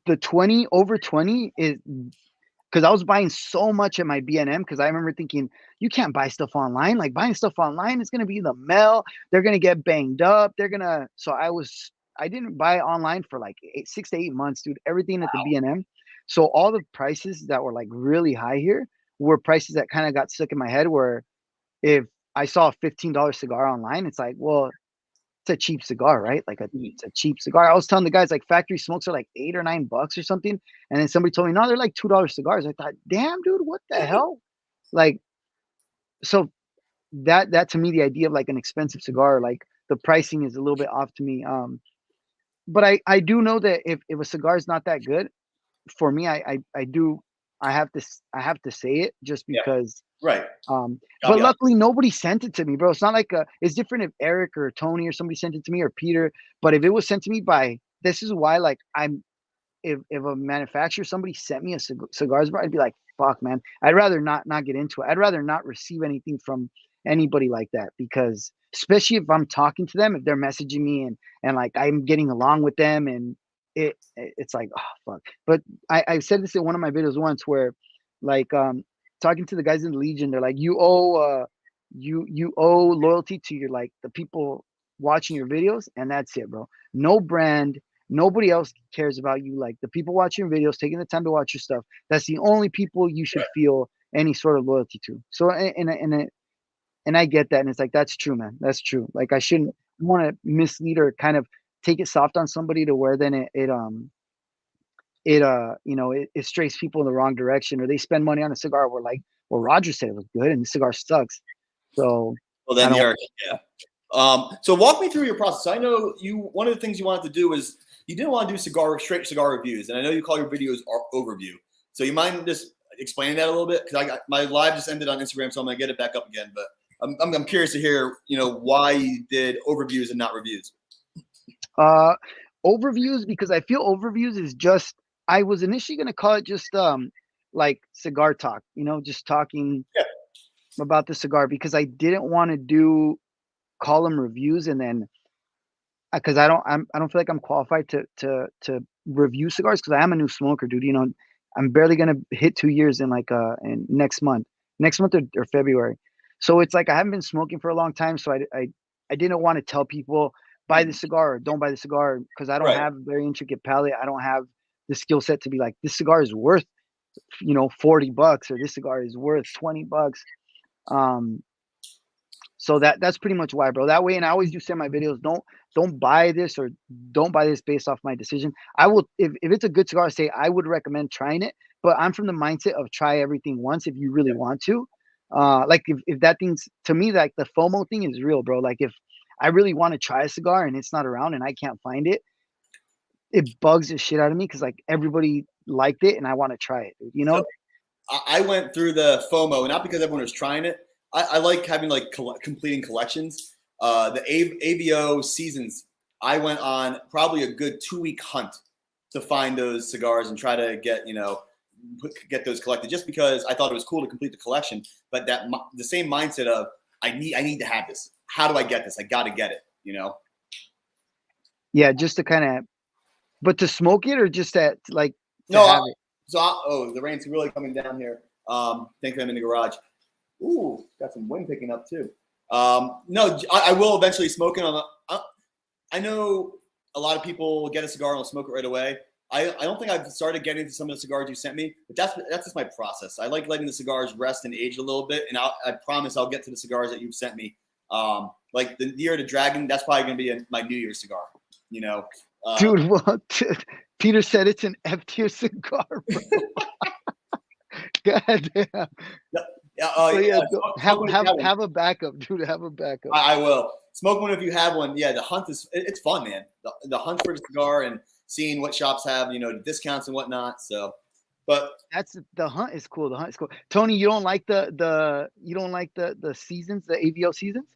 the 20 over 20 is because I was buying so much at my B&M because I remember thinking, you can't buy stuff online. Like buying stuff online is gonna be the mail. They're gonna get banged up. So I didn't buy online for like 6 to 8 months, dude. Everything at the B&M. So all the prices that were like really high here were prices that kind of got stuck in my head where if I saw a $15 cigar online, it's like, well, it's a cheap cigar, right? It's a cheap cigar. I was telling the guys like factory smokes are like $8 or $9 or something. And then somebody told me, no, they're like $2 cigars. I thought, damn, dude, what the hell? like, so that to me, the idea of like an expensive cigar, like the pricing is a little bit off to me. But I do know that if a cigar is not that good for me, I do I have to say it just Yeah. because. Right. But luckily nobody sent it to me, bro. It's not like it's different if Eric or Tony or somebody sent it to me or Peter. But if it was sent to me by, this is why, like, if a manufacturer, somebody sent me a cigars, bro, I'd be like, fuck, man. I'd rather not get into it. I'd rather not receive anything from anybody like that, because especially if I'm talking to them, if they're messaging me and like I'm getting along with them, and it's like, oh fuck. But I said this in one of my videos once where, like, talking to the guys in the Legion, they're like, you owe loyalty to your, like, the people watching your videos, and that's it, bro. No brand. Nobody else cares about you. Like, the people watching your videos, taking the time to watch your stuff, that's the only people you should feel any sort of loyalty to. So, and I get that, and it's like, that's true, man. That's true. Like, I shouldn't want to mislead or kind of take it soft on somebody to where then it strays people in the wrong direction, or they spend money on a cigar where, like, well, Roger said it was good and the cigar sucks. So, well, then you're, yeah. So walk me through your process. I know one of the things you wanted to do is you didn't want to do straight cigar reviews, and I know you call your videos overview. So you mind just explaining that a little bit? Because my live just ended on Instagram, so I'm gonna get it back up again. But I'm curious to hear, why you did overviews and not reviews. Overviews, because I feel overviews is just, I was initially gonna call it just like cigar talk, just talking about the cigar, because I didn't want to call them reviews, and then because I don't feel like I'm qualified to review cigars, because I am a new smoker, dude. I'm barely gonna hit 2 years in in next month or February. So it's like I haven't been smoking for a long time, so I didn't want to tell people buy the cigar or don't buy the cigar, because I don't have a very intricate palate. I don't have the skill set to be like, this cigar is worth $40, or this cigar is worth $20. So that's pretty much why, bro. That way, and I always do say in my videos, don't buy this or don't buy this based off my decision. I will, if it's a good cigar, say I would recommend trying it, but I'm from the mindset of try everything once if you really want to. Like if that thing's, to me, like the FOMO thing is real, bro. Like if I really want to try a cigar and it's not around and I can't find it, it bugs the shit out of me, because like everybody liked it and I want to try it, So I went through the FOMO, not because everyone was trying it. I like having completing collections. The AVO seasons, I went on probably a good 2-week hunt to find those cigars and try to get those collected, just because I thought it was cool to complete the collection. But the same mindset of I need to have this. How do I get this? I got to get it. Yeah, just to kind of, but to smoke it, or just to like to no. have it. So the rain's really coming down here. Thankfully I'm in the garage. Ooh, got some wind picking up too. No, I will eventually smoke it I know a lot of people get a cigar and will smoke it right away. I don't think I've started getting to some of the cigars you sent me, but that's just my process. I like letting the cigars rest and age a little bit, and I promise I'll get to the cigars that you've sent me. Like the Year of the Dragon, that's probably gonna be my New Year's cigar. Dude, well, Peter said it's an F tier cigar, bro. God damn. Have a backup, dude. Have a backup. I will. Smoke one if you have one. Yeah, the hunt it's fun, man. The hunt for the cigar and seeing what shops have, discounts and whatnot. So, but the hunt is cool. The hunt is cool. Tony, you don't like the seasons, the AVO seasons?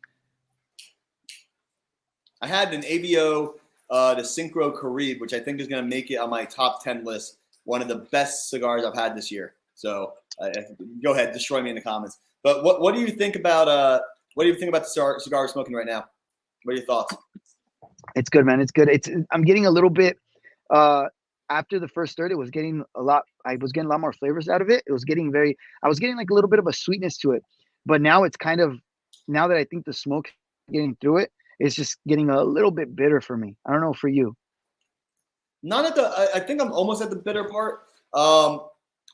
I had an AVO, the Synchro Carib, which I think is going to make it on my top 10 list. One of the best cigars I've had this year. So go ahead, destroy me in the comments. But what do you think about the cigar smoking right now? What are your thoughts? It's good, man. It's good. I'm getting a little bit after the first third. It was getting a lot. I was getting a lot more flavors out of it. I was getting like a little bit of a sweetness to it. But now it's kind of, now that I think the smoke getting through it, it's just getting a little bit bitter for me. I don't know for you. Not at I think I'm almost at the bitter part. A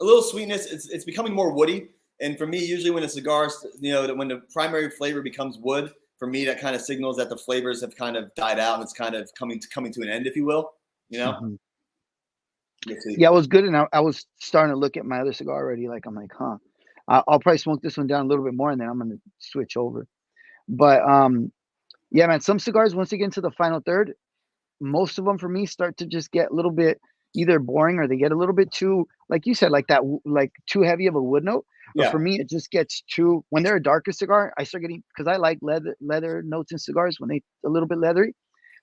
little sweetness. It's becoming more woody. And for me, usually when a cigar, when the primary flavor becomes wood, for me that kind of signals that the flavors have kind of died out and it's kind of coming to an end, if you will. Mm-hmm. Yeah, it was good, and I was starting to look at my other cigar already. Like I'm like, huh. I'll probably smoke this one down a little bit more, and then I'm gonna switch over. But yeah, man, some cigars once you get into the final third, most of them for me start to just get a little bit either boring or they get a little bit too, like you said, like that, like too heavy of a wood note. Or Yeah. for me, it just gets too. When they're a darker cigar, I start getting because I like leather notes in cigars when they a little bit leathery.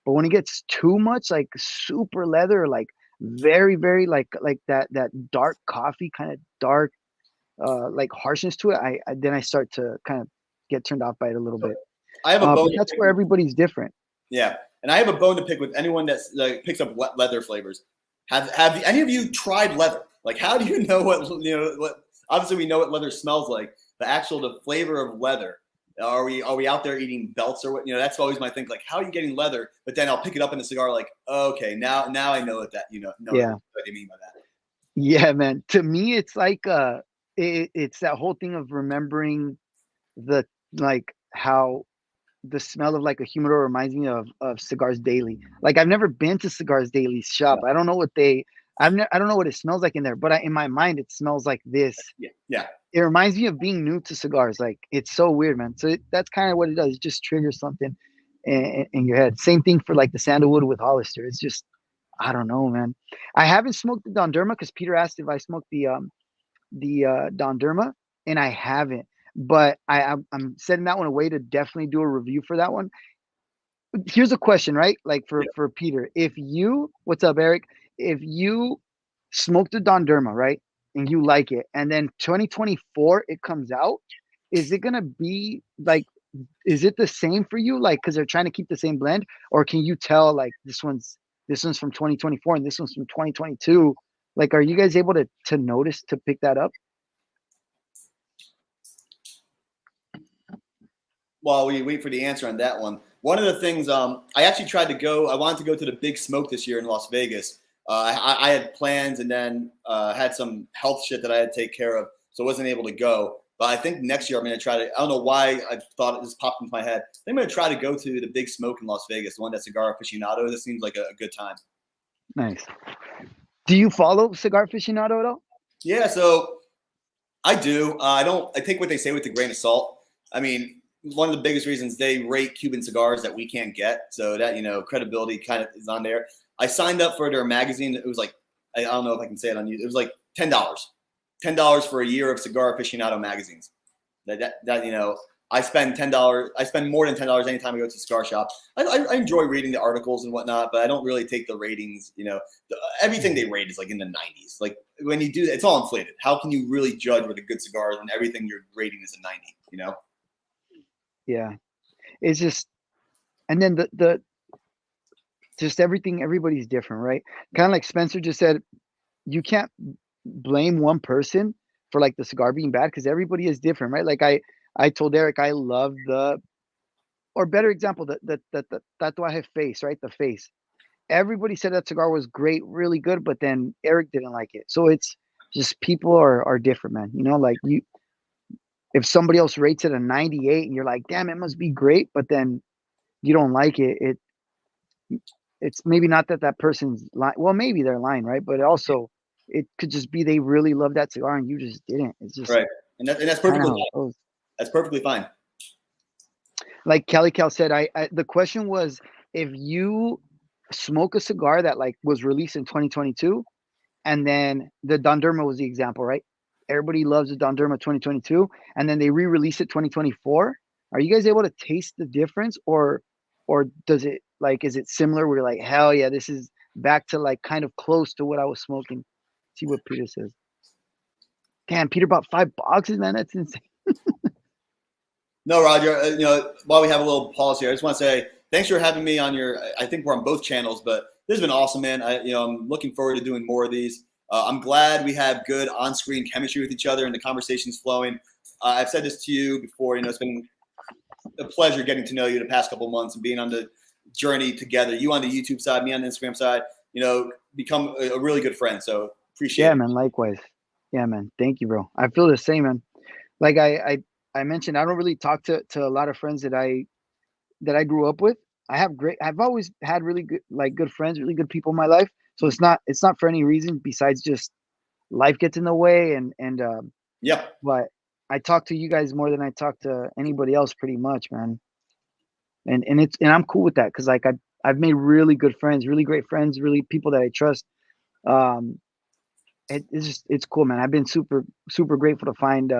But when it gets too much, like super leather, like very like that dark coffee kind of dark, like harshness to it, I then I start to kind of get turned off by it a little bit. I have a bone But to that's pick where with, everybody's different. yeah, and I have a bone to pick with anyone that's like picks up wet leather flavors. Have any of you tried leather? Like, how do you know what? Obviously, we know what leather smells like. The flavor of leather. Are we out there eating belts or what? That's always my thing. Like, how are you getting leather? But then I'll pick it up in a cigar. Like, okay, now I know what that Yeah. what you mean by that. Yeah, man. To me, it's like it's that whole thing of remembering the like how the smell of like a humidor reminds me of Cigars Daily. Like I've never been to Cigars Daily's shop. I don't know what I don't know what it smells like in there, but in my mind it smells like this. Yeah. It reminds me of being new to cigars. Like it's so weird, man. So that's kind of what it does. It just triggers something in your head. Same thing for like the sandalwood with Hollister. It's just I don't know, man. I haven't smoked the Don Derma because Peter asked if I smoked the Don Derma, and I haven't. But I'm setting that one away to definitely do a review for that one. Here's a question, right? Like for Peter, if you, what's up, Eric? If you smoked the Don Derma, right, and you like it, and then 2024 it comes out, is it gonna be like? Is it the same for you? Like, because they're trying to keep the same blend, or can you tell like this one's from 2024 and this one's from 2022? Like, are you guys able to notice to pick that up? While we wait for the answer on that one of the things I actually tried to go. I wanted to go to the Big Smoke this year in Las Vegas. I had plans and then had some health shit that I had to take care of, so I wasn't able to go. But I think next year I'm going to try to. I don't know why I thought it just popped into my head. I think I'm going to try to go to the Big Smoke in Las Vegas, the one that's Cigar Aficionado. This seems like a good time. Nice. Do you follow Cigar Aficionado at all? Yeah, so I do. I take what they say with a grain of salt. I mean, one of the biggest reasons they rate Cuban cigars that we can't get, so that credibility kind of is on there. I signed up for their magazine. It was like I don't know if I can say it on you. It was like $10 for a year of Cigar Aficionado magazines. I spend $10. I spend more than $10 anytime I go to a cigar shop. I enjoy reading the articles and whatnot, but I don't really take the ratings. Everything they rate is like in the 90s. Like when you do that, it's all inflated. How can you really judge what a good cigar is when everything you're rating is a 90? Yeah, it's just, and then the just everything. Everybody's different, right? Kind of like Spencer just said, you can't blame one person for like the cigar being bad because everybody is different, right? Like I told Eric I love or better example, the tatuaje face, right? The face. Everybody said that cigar was great, really good, but then Eric didn't like it. So it's just people are different, man. Like if somebody else rates it a 98 and you're like, damn, it must be great, but then you don't like it, it's maybe not that person's lying. Well, maybe they're lying, right? But also it could just be they really love that cigar and you just didn't. It's just right, and that's perfectly fine. That's perfectly fine. Like Kelly Cal said, I the question was if you smoke a cigar that like was released in 2022, and then the Don Derma was the example, right? Everybody loves the Don Derma 2022, and then they re-release it 2024. Are you guys able to taste the difference, or does it like is it similar? We're like, hell yeah, this is back to like kind of close to what I was smoking. See what Peter says. Damn, Peter bought 5 boxes, man. That's insane. No, Roger. While we have a little pause here, I just want to say thanks for having me on your. I think we're on both channels, but this has been awesome, man. I'm looking forward to doing more of these. I'm glad we have good on-screen chemistry with each other and the conversation's flowing. I've said this to you before. It's been a pleasure getting to know you the past couple of months and being on the journey together. You on the YouTube side, me on the Instagram side. Become a really good friend. So appreciate it. Yeah, man. Likewise. Yeah, man. Thank you, bro. I feel the same, man. Like I mentioned, I don't really talk to a lot of friends that I grew up with. I've always had really good friends, really good people in my life. So it's not for any reason besides just life gets in the way and yeah. But I talk to you guys more than I talk to anybody else, pretty much, man. And I'm cool with that because like I've made really good friends, really great friends, really people that I trust. Um, it's cool, man. I've been super grateful to find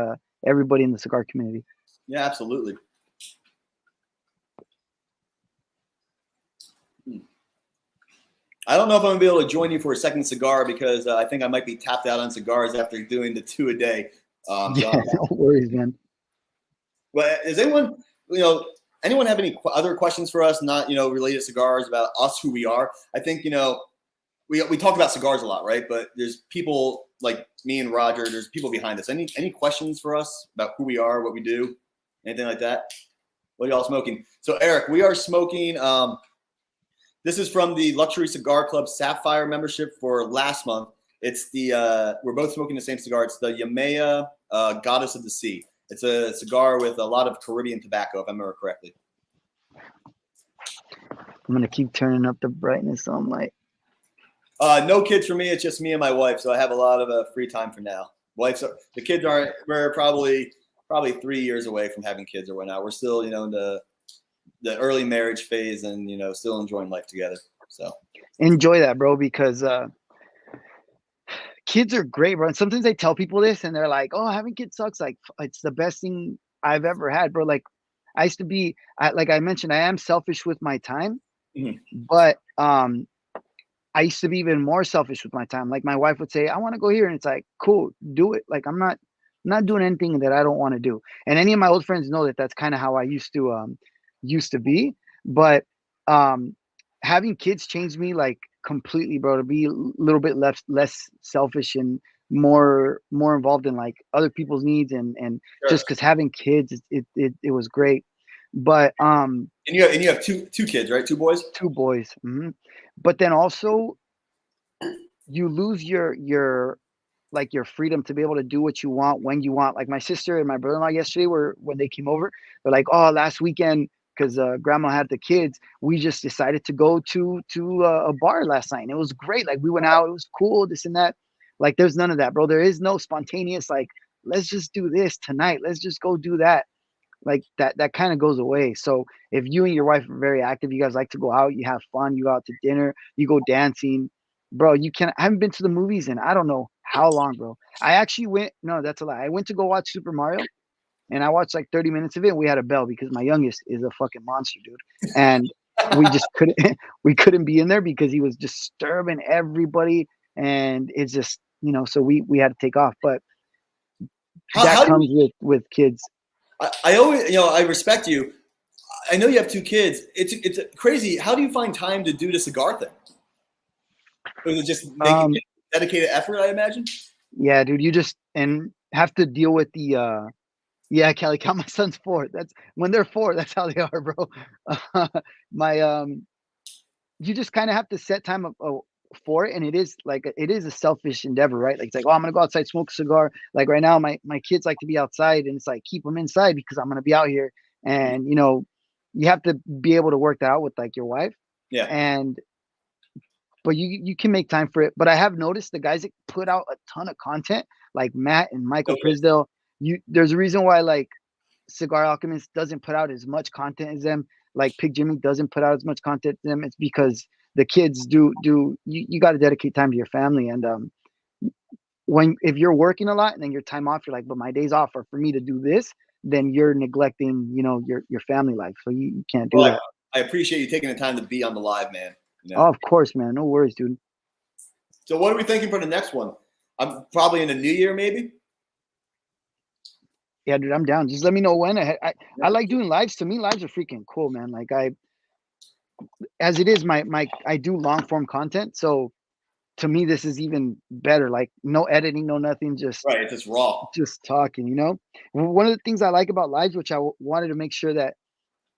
everybody in the cigar community. Yeah, absolutely. I don't know if I'm gonna be able to join you for a second cigar because I think I might be tapped out on cigars after doing the 2 a day. Yeah, no worries, man. But does anyone have any other questions for us? Not related to cigars about us, who we are. I think we talk about cigars a lot, right? But there's people like me and Roger. There's people behind us. Any questions for us about who we are, what we do, anything like that? What are y'all smoking? So Eric, we are smoking. This is from the Luxury Cigar Club Sapphire membership for last month. It's we're both smoking the same cigar. It's the Yemeya Goddess of the Sea. It's a cigar with a lot of Caribbean tobacco, if I remember correctly. I'm gonna keep turning up the brightness on my. No kids for me. It's just me and my wife, so I have a lot of free time for now. The kids aren't. We're probably 3 years away from having kids or whatnot. We're still, in the early marriage phase and, still enjoying life together. So Enjoy that, bro, because kids are great, bro. And sometimes I tell people this and they're like, oh, having kids sucks. Like, it's the best thing I've ever had, bro. Like, I used to be, like I mentioned, I am selfish with my time, but I used to be even more selfish with my time. Like my wife would say, I want to go here. And it's like, cool, do it. Like, I'm not doing anything that I don't want to do. And any of my old friends know that that's kind of how I used to be. But having kids changed me like completely, bro, to be a little bit less selfish and more involved in like other people's needs and sure. Just because having kids, it was great. But and you have two kids, right? 2 boys? 2 boys. But then also you lose your like your freedom to be able to do what you want when you want. Like my sister and my brother-in-law yesterday when they came over, they're like, oh, last weekend, because grandma had the kids, we just decided to go to a bar last night and it was great. Like we went out, it was cool, this and that. Like there's none of that, bro. There is no spontaneous like, let's just do this tonight, let's just go do that. Like that kind of goes away. So if you and your wife are very active, you guys like to go out, you have fun, you go out to dinner, you go dancing, bro. I haven't been to the movies in I don't know how long, bro. I actually went, no, that's a lie. I went to go watch Super Mario and I watched like 30 minutes of it. And we had a bell because my youngest is a fucking monster, dude. And we just couldn't be in there because he was disturbing everybody. And it's just, so we had to take off. But that comes with kids. I always, I respect you. I know you have 2 make it's crazy. How do you find time to do the cigar thing? Or is it just making dedicated effort, I imagine? Yeah, dude, you just and have to deal with the yeah, Kelly, count my son's 4. That's when they're 4, that's how they are, bro. You just kind of have to set time up for it, and it is a selfish endeavor, right? Like it's like, oh, I'm gonna go outside, smoke a cigar. Like right now, my kids like to be outside, and it's like keep them inside because I'm gonna be out here, and you have to be able to work that out with like your wife. Yeah. But you can make time for it. But I have noticed the guys that put out a ton of content, like Matt and Michael Prisdale, there's a reason why like Cigar Alchemist doesn't put out as much content as them. Like Pig Jimmy doesn't put out as much content as them. It's because the kids do you got to dedicate time to your family. And if you're working a lot and then your time off, you're like, but my days off are for me to do this, then you're neglecting, your family life. So you can't do that. I appreciate you taking the time to be on the live, man. Oh, of course, man. No worries, dude. So what are we thinking for the next one? I'm probably in the new year, maybe. Yeah, dude, I'm down. Just let me know when. I like doing lives. To me, lives are freaking cool, man. Like as it is, I do long form content. So to me, this is even better. Like no editing, no nothing. Just right. It's just raw. Just talking. One of the things I like about lives, which I wanted to make sure that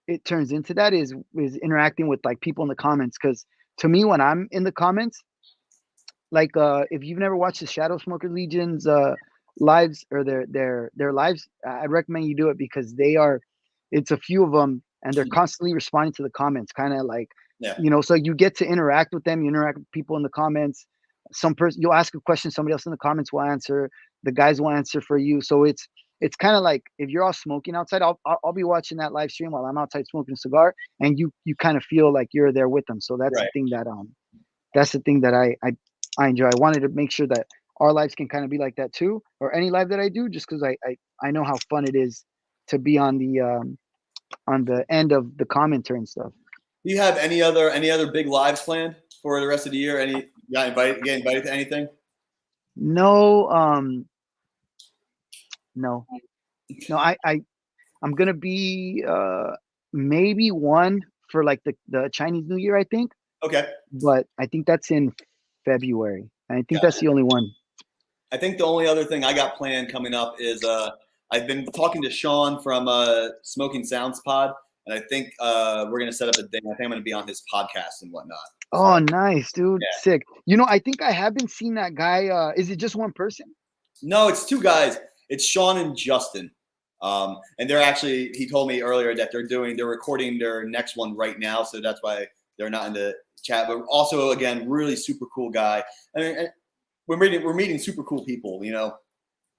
it turns into that, is interacting with like people in the comments. Because to me, when I'm in the comments, like if you've never watched the Shadow Smoker Legion's lives or their lives, I'd recommend you do it because it's a few of them and they're constantly responding to the comments, kind of like so you get to interact with them. You interact with people in the comments. Some person, you'll ask a question, somebody else in the comments will answer, the guys will answer for you. So it's it's kind of like if you're all smoking outside, I'll be watching that live stream while I'm outside smoking a cigar, and you kind of feel like you're there with them. So Right. that's the thing that I enjoy. I wanted to make sure that our lives can kind of be like that too, or any live that I do, just because I know how fun it is to be on the end of the commenter and stuff. Do you have any other big lives planned for the rest of the year? Get invited to anything? No, no. I'm gonna be maybe one for like the Chinese New Year, I think. Okay. But I think that's in February. And I think Gotcha. that's the only one. I think the only other thing I got planned coming up is I've been talking to Sean from Smoking Sounds Pod, and I think we're gonna set up a day. I think I'm gonna be on his podcast and whatnot. Oh, nice, dude. Yeah. Sick. I think I have been seeing that guy. Is it just one person? No, it's two guys. It's Sean and Justin. And they're actually, he told me earlier that they're recording their next one right now. So that's why they're not in the chat, but also again, really super cool guy. I mean, we're meeting super cool people,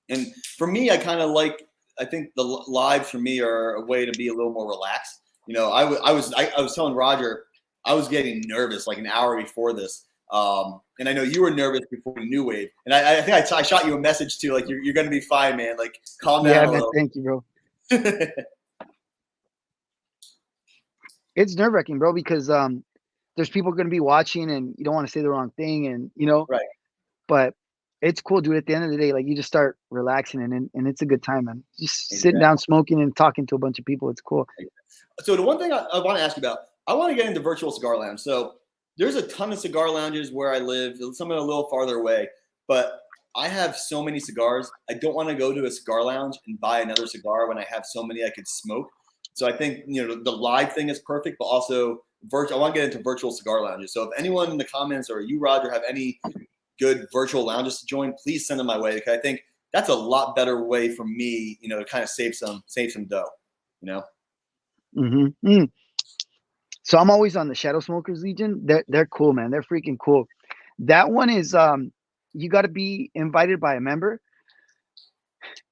and for me, I think the lives for me are a way to be a little more relaxed. I was telling Roger, I was getting nervous like an hour before this. And I know you were nervous before the New Wave, and I think I shot you a message too, like you're gonna be fine, man. Like calm down. Yeah, man. Thank you, bro. It's nerve wracking, bro, because there's people gonna be watching, and you don't want to say the wrong thing, and right. But it's cool, dude. At the end of the day, like you just start relaxing, and it's a good time, man. Just sitting down, smoking, and talking to a bunch of people. It's cool. So the one thing I want to ask you about, I want to get into virtual cigar lounge. So there's a ton of cigar lounges where I live, some are a little farther away, but I have so many cigars. I don't want to go to a cigar lounge and buy another cigar when I have so many I could smoke. So I think, the live thing is perfect, but also I want to get into virtual cigar lounges. So if anyone in the comments or you, Roger, have any good virtual lounges to join, please send them my way, because I think that's a lot better way for me, to kind of save some dough, Mm-hmm. So I'm always on the Shadow Smokers Legion. They're cool, man. They're freaking cool. That one is you got to be invited by a member.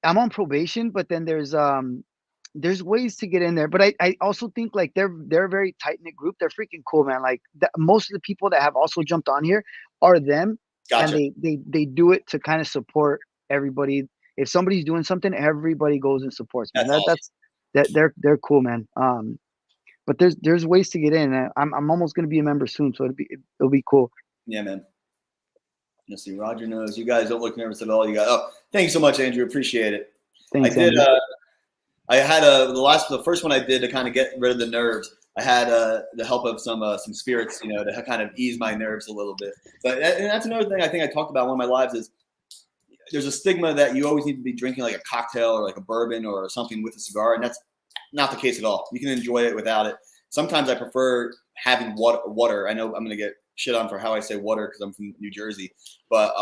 I'm on probation, but then there's ways to get in there. But I also think like they're a very tight knit group. They're freaking cool, man. Like most of the people that have also jumped on here are them, Gotcha. And they do it to kind of support everybody. If somebody's doing something, everybody goes and supports, man. They're cool, man. But there's ways to get in. I'm almost gonna be a member soon, so it'll be cool. Yeah, man. Let's see. Roger knows. You guys don't look nervous at all. Thank you so much, Andrew. Appreciate it. Thanks, I did. Andrew. I had the first one I did to kind of get rid of the nerves. I had the help of some spirits, to kind of ease my nerves a little bit. But and that's another thing I think I talked about in one of my lives is there's a stigma that you always need to be drinking like a cocktail or like a bourbon or something with a cigar, and that's not the case at all. You can enjoy it without it. Sometimes I prefer having water. I know I'm going to get shit on for how I say water because I'm from New Jersey, but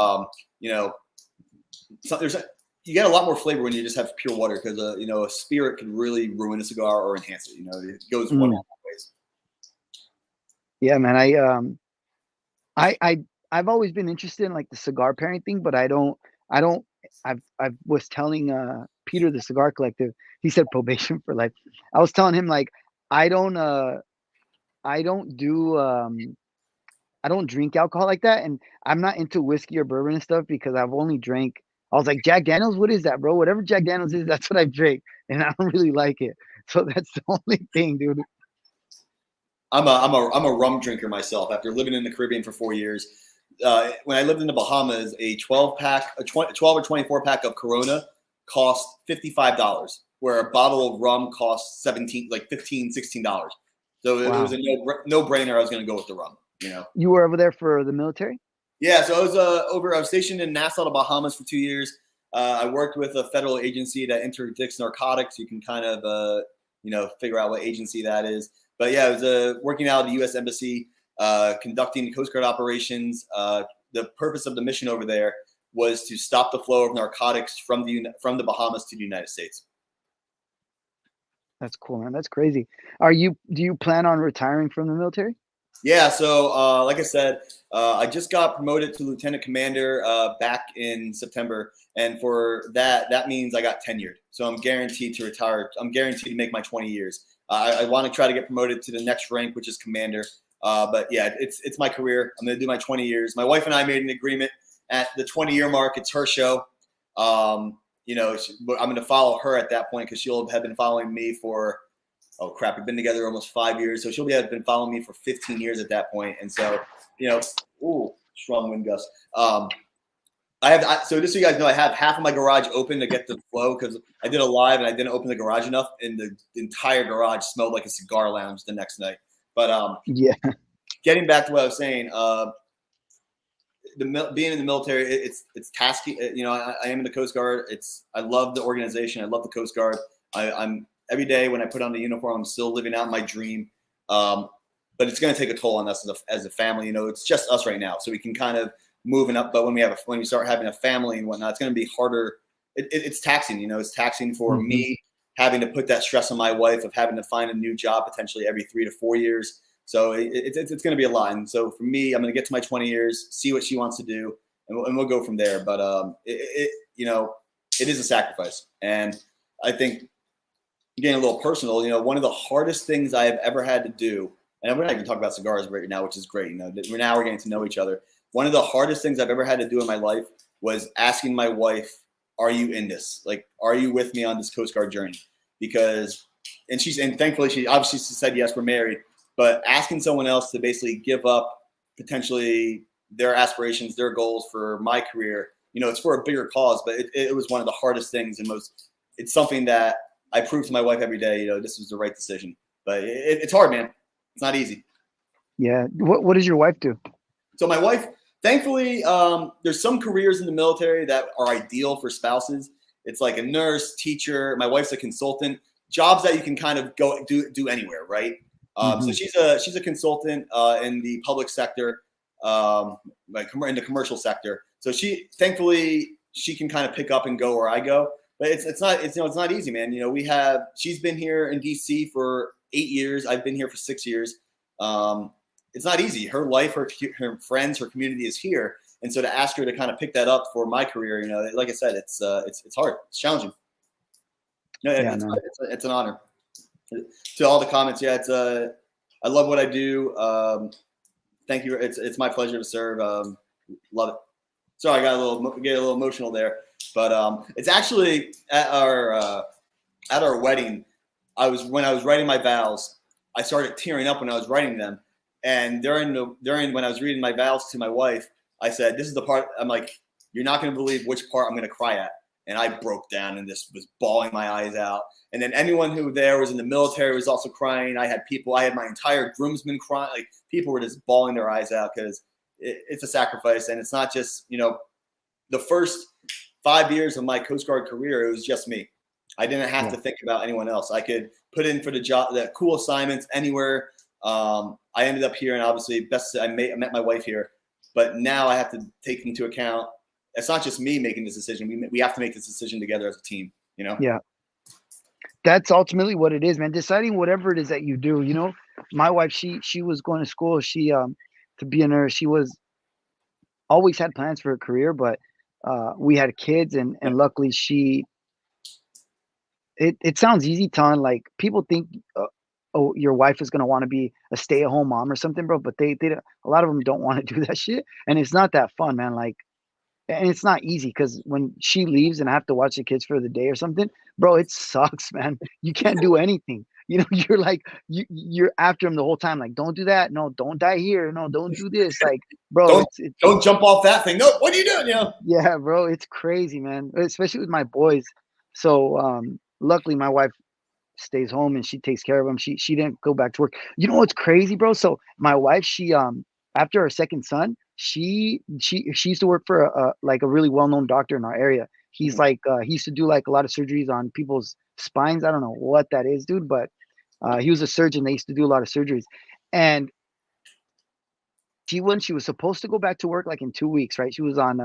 you get a lot more flavor when you just have pure water because a spirit can really ruin a cigar or enhance it. It goes one of ways. Yeah, man. I've always been interested in like the cigar pairing thing, but I was telling Peter, the cigar collective, he said probation for life. I was telling him like I don't drink alcohol like that, and I'm not into whiskey or bourbon and stuff because I've only drank. I was like, Jack Daniels, what is that, bro? Whatever Jack Daniels is, that's what I drink, and I don't really like it. So that's the only thing, dude. I'm a rum drinker myself. After living in the Caribbean for 4 years, when I lived in the Bahamas, a 12 or 24 pack of Corona cost $55, where a bottle of rum costs $15, $16. So it was a no brainer. I was going to go with the rum. You were over there for the military? Yeah, so I was stationed in Nassau, the Bahamas for 2 years. I worked with a federal agency that interdicts narcotics. You can kind of figure out what agency that is. But yeah, I was working out at the U.S. Embassy, conducting Coast Guard operations. The purpose of the mission over there was to stop the flow of narcotics from the Bahamas to the United States. That's cool, man. That's crazy. Do you plan on retiring from the military? Yeah, so like I said, I just got promoted to lieutenant commander back in September, and for that, that means I got tenured. So I'm guaranteed to retire. I'm guaranteed to make my 20 years. I want to try to get promoted to the next rank, which is commander. But yeah, it's my career. I'm going to do my 20 years. My wife and I made an agreement at the 20-year mark. It's her show. You know, I'm going to follow her at that point because she'll have been following me for, oh crap, we've been together almost 5 years. So she'll have been following me for 15 years at that point. And so, you know, ooh, strong wind gust. So just so you guys know, I have half of my garage open to get the flow because I did a live and I didn't open the garage enough, and the entire garage smelled like a cigar lounge the next night. But Yeah. getting back to what I was saying, being in the military, it's tasky. You know, I am in the Coast Guard. I love the organization. I love the Coast Guard. I'm every day when I put on the uniform, I'm still living out my dream. But it's going to take a toll on us as a family. You know, it's just us right now, so we can kind of moving up. But when we start having a family and whatnot, it's going to be harder. It's taxing. You know, it's taxing for me having to put that stress on my wife of having to find a new job potentially every 3 to 4 years. So it's going to be a lot. And so for me, I'm going to get to my 20 years, see what she wants to do, and we'll go from there. But you know, it is a sacrifice. And I think, getting a little personal, you know, one of the hardest things I have ever had to do, and we're not even talking about cigars right now, which is great. You know, we're getting to know each other. One of the hardest things I've ever had to do in my life was asking my wife, "Are you in this? Like, are you with me on this Coast Guard journey?" Because, and thankfully she obviously said yes, we're married. But asking someone else to basically give up potentially their aspirations, their goals for my career, you know, it's for a bigger cause. But it was one of the hardest things, and it's something that I prove to my wife every day, you know, this was the right decision. But it's hard, man. It's not easy. Yeah. What does your wife do? So my wife, thankfully, there's some careers in the military that are ideal for spouses. It's like a nurse, teacher. My wife's a consultant. Jobs that you can kind of go do anywhere, right? So she's a consultant in the public sector, like in the commercial sector. So thankfully she can kind of pick up and go where I go. But it's not easy, man. You know, she's been here in DC for 8 years. I've been here for 6 years. It's not easy. Her life, her friends, her community is here. And so to ask her to kind of pick that up for my career, you know, like I said, it's hard. It's challenging. No, yeah, it's an honor. To all the comments, yeah, I love what I do. Thank you. It's my pleasure to serve. Love it. Sorry, I got a little emotional there, but it's actually at our wedding. When I was writing my vows, I started tearing up when I was writing them, and during when I was reading my vows to my wife, I said, "This is the part." I'm like, "You're not going to believe which part I'm going to cry at." And I broke down and just was bawling my eyes out. And then anyone who there was in the military was also crying. I had my entire groomsmen crying. Like, people were just bawling their eyes out because it's a sacrifice. And it's not just, you know, the first 5 years of my Coast Guard career, it was just me. I didn't have to think about anyone else. I could put in for the job, the cool assignments anywhere. I ended up here, and obviously I met my wife here. But now I have to take into account, it's not just me making this decision. We have to make this decision together as a team, you know? Yeah. That's ultimately what it is, man. Deciding whatever it is that you do. You know, my wife, she was going to school. To be a nurse. She was always had plans for a career, but we had kids, and luckily it sounds easy telling, like, people think, oh, your wife is going to want to be a stay-at-home mom or something, bro, but they don't, a lot of them don't want to do that shit, and it's not that fun, man. Like, and it's not easy because when she leaves and I have to watch the kids for the day or something, bro, it sucks, man. You can't do anything. You know, you're like, you're after them the whole time. Like, don't do that. No, don't die here. No, don't do this. Like, bro, don't jump off that thing. No, what are you doing? You know? Yeah, bro, it's crazy, man. Especially with my boys. So, luckily my wife stays home and she takes care of them. She didn't go back to work. You know what's crazy, bro? So my wife, she after her second son, she used to work for a really well-known doctor in our area. He's like he used to do like a lot of surgeries on people's spines. I don't know what that is, dude, but he was a surgeon. They used to do a lot of surgeries. And when she was supposed to go back to work like in 2 weeks, right? She was on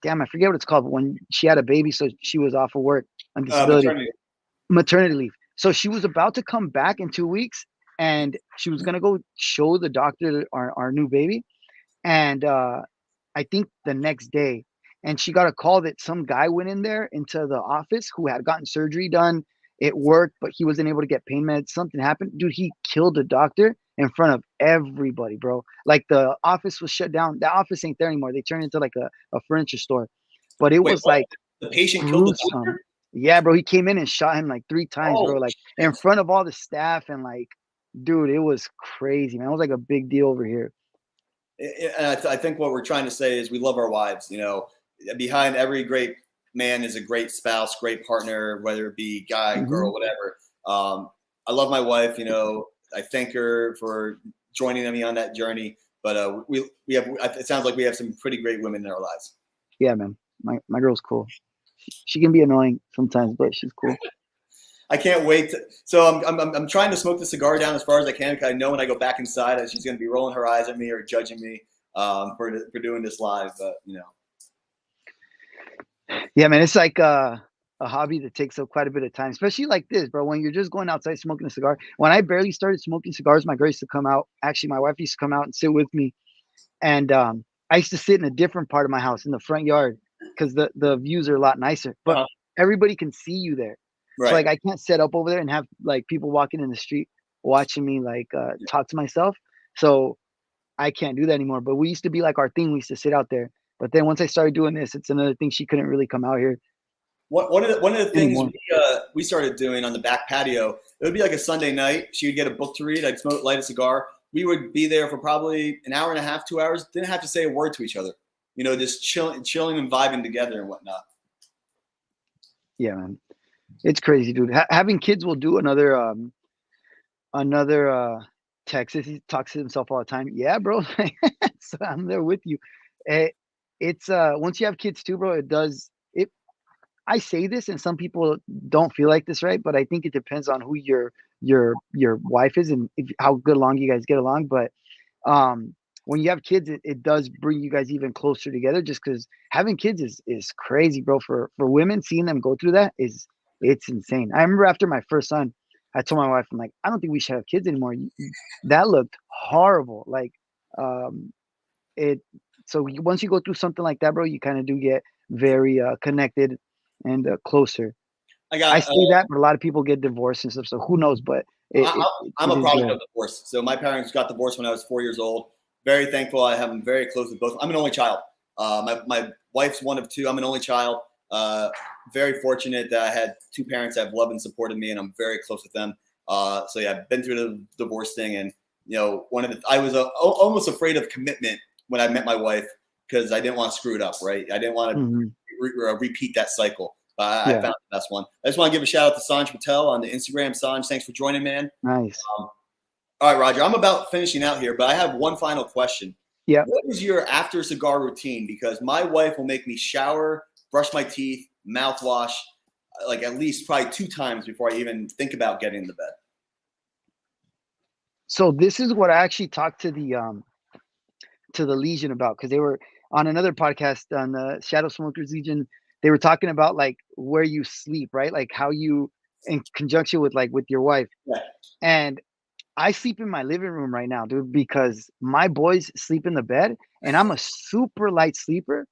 damn, I forget what it's called, but when she had a baby, so she was off of work on disability. Maternity leave. So she was about to come back in 2 weeks, and she was gonna go show the doctor our new baby, and I think the next day, and she got a call that some guy went in there into the office who had gotten surgery done. It worked, but he wasn't able to get pain meds. Something happened. Dude, he killed the doctor in front of everybody, bro. Like the office was shut down. The office ain't there anymore. They turned into like a furniture store. But it Wait, was what? like The patient killed the gruesome. doctor? Yeah, bro. He came in and shot him like 3 times, Oh, bro. Like in shit. front of all the staff and like, dude, it was crazy, man. It was like a big deal over here. And I think what we're trying to say is we love our wives. You know, behind every great man is a great spouse, great partner, whether it be guy, Hmm. girl, whatever. I love my wife. You know, I thank her for joining me on that journey. But we have. It sounds like we have some pretty great women in our lives. Yeah, man. My girl's cool. She can be annoying sometimes, but she's cool. I can't wait. So I'm trying to smoke the cigar down as far as I can because I know when I go back inside that she's going to be rolling her eyes at me or judging me for doing this live. But you know, Yeah, man. It's like a hobby that takes up quite a bit of time, especially like this, bro. When you're just going outside smoking a cigar. When I barely started smoking cigars, my girl used to come out. Actually, my wife used to come out and sit with me, and I used to sit in a different part of my house in the front yard because the views are a lot nicer. But uh-huh. everybody can see you there, so Right? like I can't set up over there and have like people walking in the street watching me like talk to myself. So I can't do that anymore. But we used to be like our thing. We used to sit out there. But then once I started doing this, it's another thing. She couldn't really come out here One of the things anymore. we started doing on the back patio, it would be like a Sunday night. She would get a book to read. I'd smoke, light a cigar. We would be there for probably an hour and a half, 2 hours. Didn't have to say a word to each other. You know, just chilling and vibing together and whatnot. Yeah, man. It's crazy, dude. Having kids will do another Texas. He talks to himself all the time. Yeah, bro. So I'm there with you. It, it's once you have kids too, bro, it does it. I say this and some people don't feel like this, right? But I think it depends on who your wife is and how good along you guys get along. But when you have kids, it does bring you guys even closer together just because having kids is crazy, bro. For women, seeing them go through that is it's insane. I remember after my first son, I told my wife, I'm like, I don't think we should have kids anymore. That looked horrible. Like um it so once you go through something like that, bro, you kind of do get very connected and closer. I I got say that, but a lot of people get divorced and stuff. So who knows? But it I, it, I'm it a is product of divorce. So my parents got divorced when I was 4 years old. Very thankful. I have them very close with both. I'm an only child. My wife's one of two. I'm an only child. Very fortunate that I had two parents that have loved and supported me, and I'm very close with them. So yeah, I've been through the divorce thing, and you know, I was almost afraid of commitment when I met my wife because I didn't want to screw it up. Right? I didn't want to Mhm. repeat that cycle. I Yeah, found the best one. I just want to give a shout out to Sanj Patel on the Instagram. Sanj, thanks for joining, man. nice. Um, all right, Roger, I'm about finishing out here, but I have one final question. Yeah. What is your after cigar routine? Because my wife will make me shower, brush my teeth, mouthwash, like at least probably 2 times before I even think about getting into bed. So this is what I actually talked to the Legion about because they were on another podcast on the Shadow Smokers Legion. They were talking about like where you sleep, right? Like how you in conjunction with like with your wife. Yeah. And I sleep in my living room right now, dude, because my boys sleep in the bed and I'm a super light sleeper.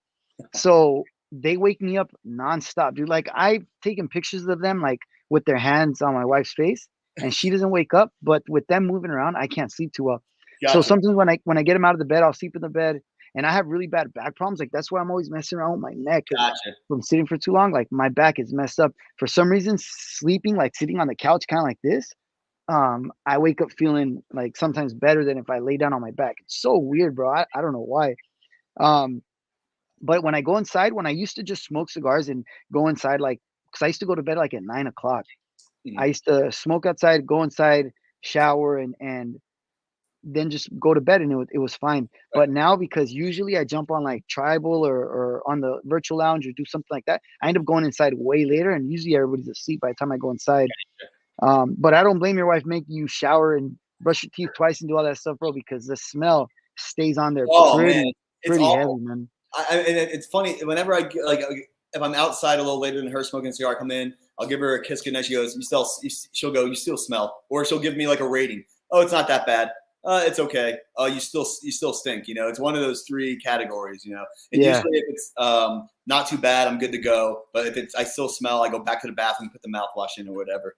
So they wake me up nonstop, dude. Like I've taken pictures of them like with their hands on my wife's face and she doesn't wake up, but with them moving around, I can't sleep too well. So Gotcha. sometimes when I get them out of the bed, I'll sleep in the bed and I have really bad back problems. Like that's why I'm always messing around with my neck because Gotcha. from sitting for too long, like my back is messed up. For some reason, sleeping like sitting on the couch, kind of like this, I wake up feeling like sometimes better than if I lay down on my back. It's so weird, bro. I don't know why. Um, but when I go inside, when I used to just smoke cigars and go inside, like, because I used to go to bed like at 9 o'clock. I Mhm. used to smoke outside, go inside, shower, and then just go to bed, and it was fine. Right. But now because usually I jump on like Tribal or on the virtual lounge or do something like that, I end up going inside way later, and usually everybody's asleep by the time I go inside. But I don't blame your wife making you shower and brush your teeth twice and do all that stuff, bro, because the smell stays on there Oh man, pretty it's pretty awful. heavy, man. And it's funny whenever I get, like if I'm outside a little later than her smoking a cigar, I come in, I'll give her a kiss goodnight. She goes, "You still," she'll go, "You still smell," or she'll give me like a rating. oh, it's not that bad. It's okay. Oh, you still stink. You know, it's one of those 3 categories. You know, and usually if it's not too bad, I'm good to go. But if I still smell, I go back to the bathroom, put the mouthwash in or whatever.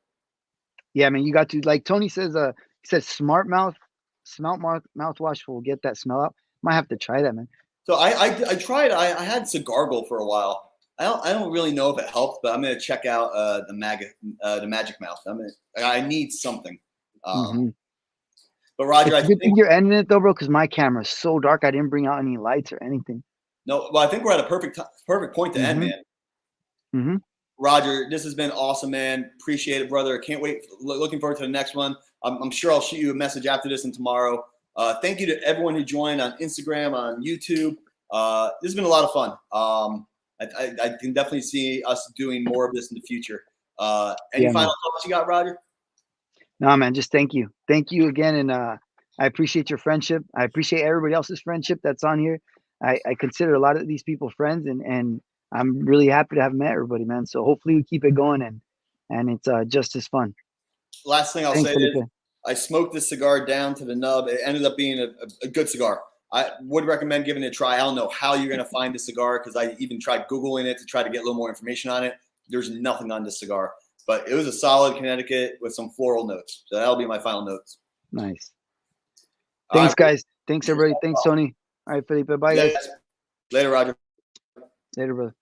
Yeah, man, you got to, like Tony says. He says smart mouthwash will get that smell out. Might have to try that, man. So I tried. I had Cigargle for a while. I don't really know if it helped, but I'm gonna check out the Magic Mouth. I need something. But Roger, it's I good think you're ending it though, bro, because my camera's so dark. I didn't bring out any lights or anything. no. Well, I think we're at a perfect point to end, man. Roger, this has been awesome, man. Appreciate it, brother. Can't wait. Looking forward to the next one. I'm sure I'll shoot you a message after this and tomorrow. Thank you to everyone who joined on Instagram, on YouTube. This has been a lot of fun. I can definitely see us doing more of this in the future. Any final thoughts you got, Roger? No, man, just thank you. Thank you again. And I appreciate your friendship. I appreciate everybody else's friendship that's on here. I consider a lot of these people friends, and I'm really happy to have met everybody, man. So hopefully we keep it going, and it's just as fun. Last thing I'll say is I smoked this cigar down to the nub. It ended up being a good cigar. I would recommend giving it a try. I don't know how you're going to find the cigar because I even tried Googling it to try to get a little more information on it. There's nothing on this cigar. But it was a solid Connecticut with some floral notes. So that'll be my final notes. Nice. Thanks, guys. Thanks, everybody. Thanks, Tony. All right, Felipe. Bye, guys. Later, Roger. Later, brother.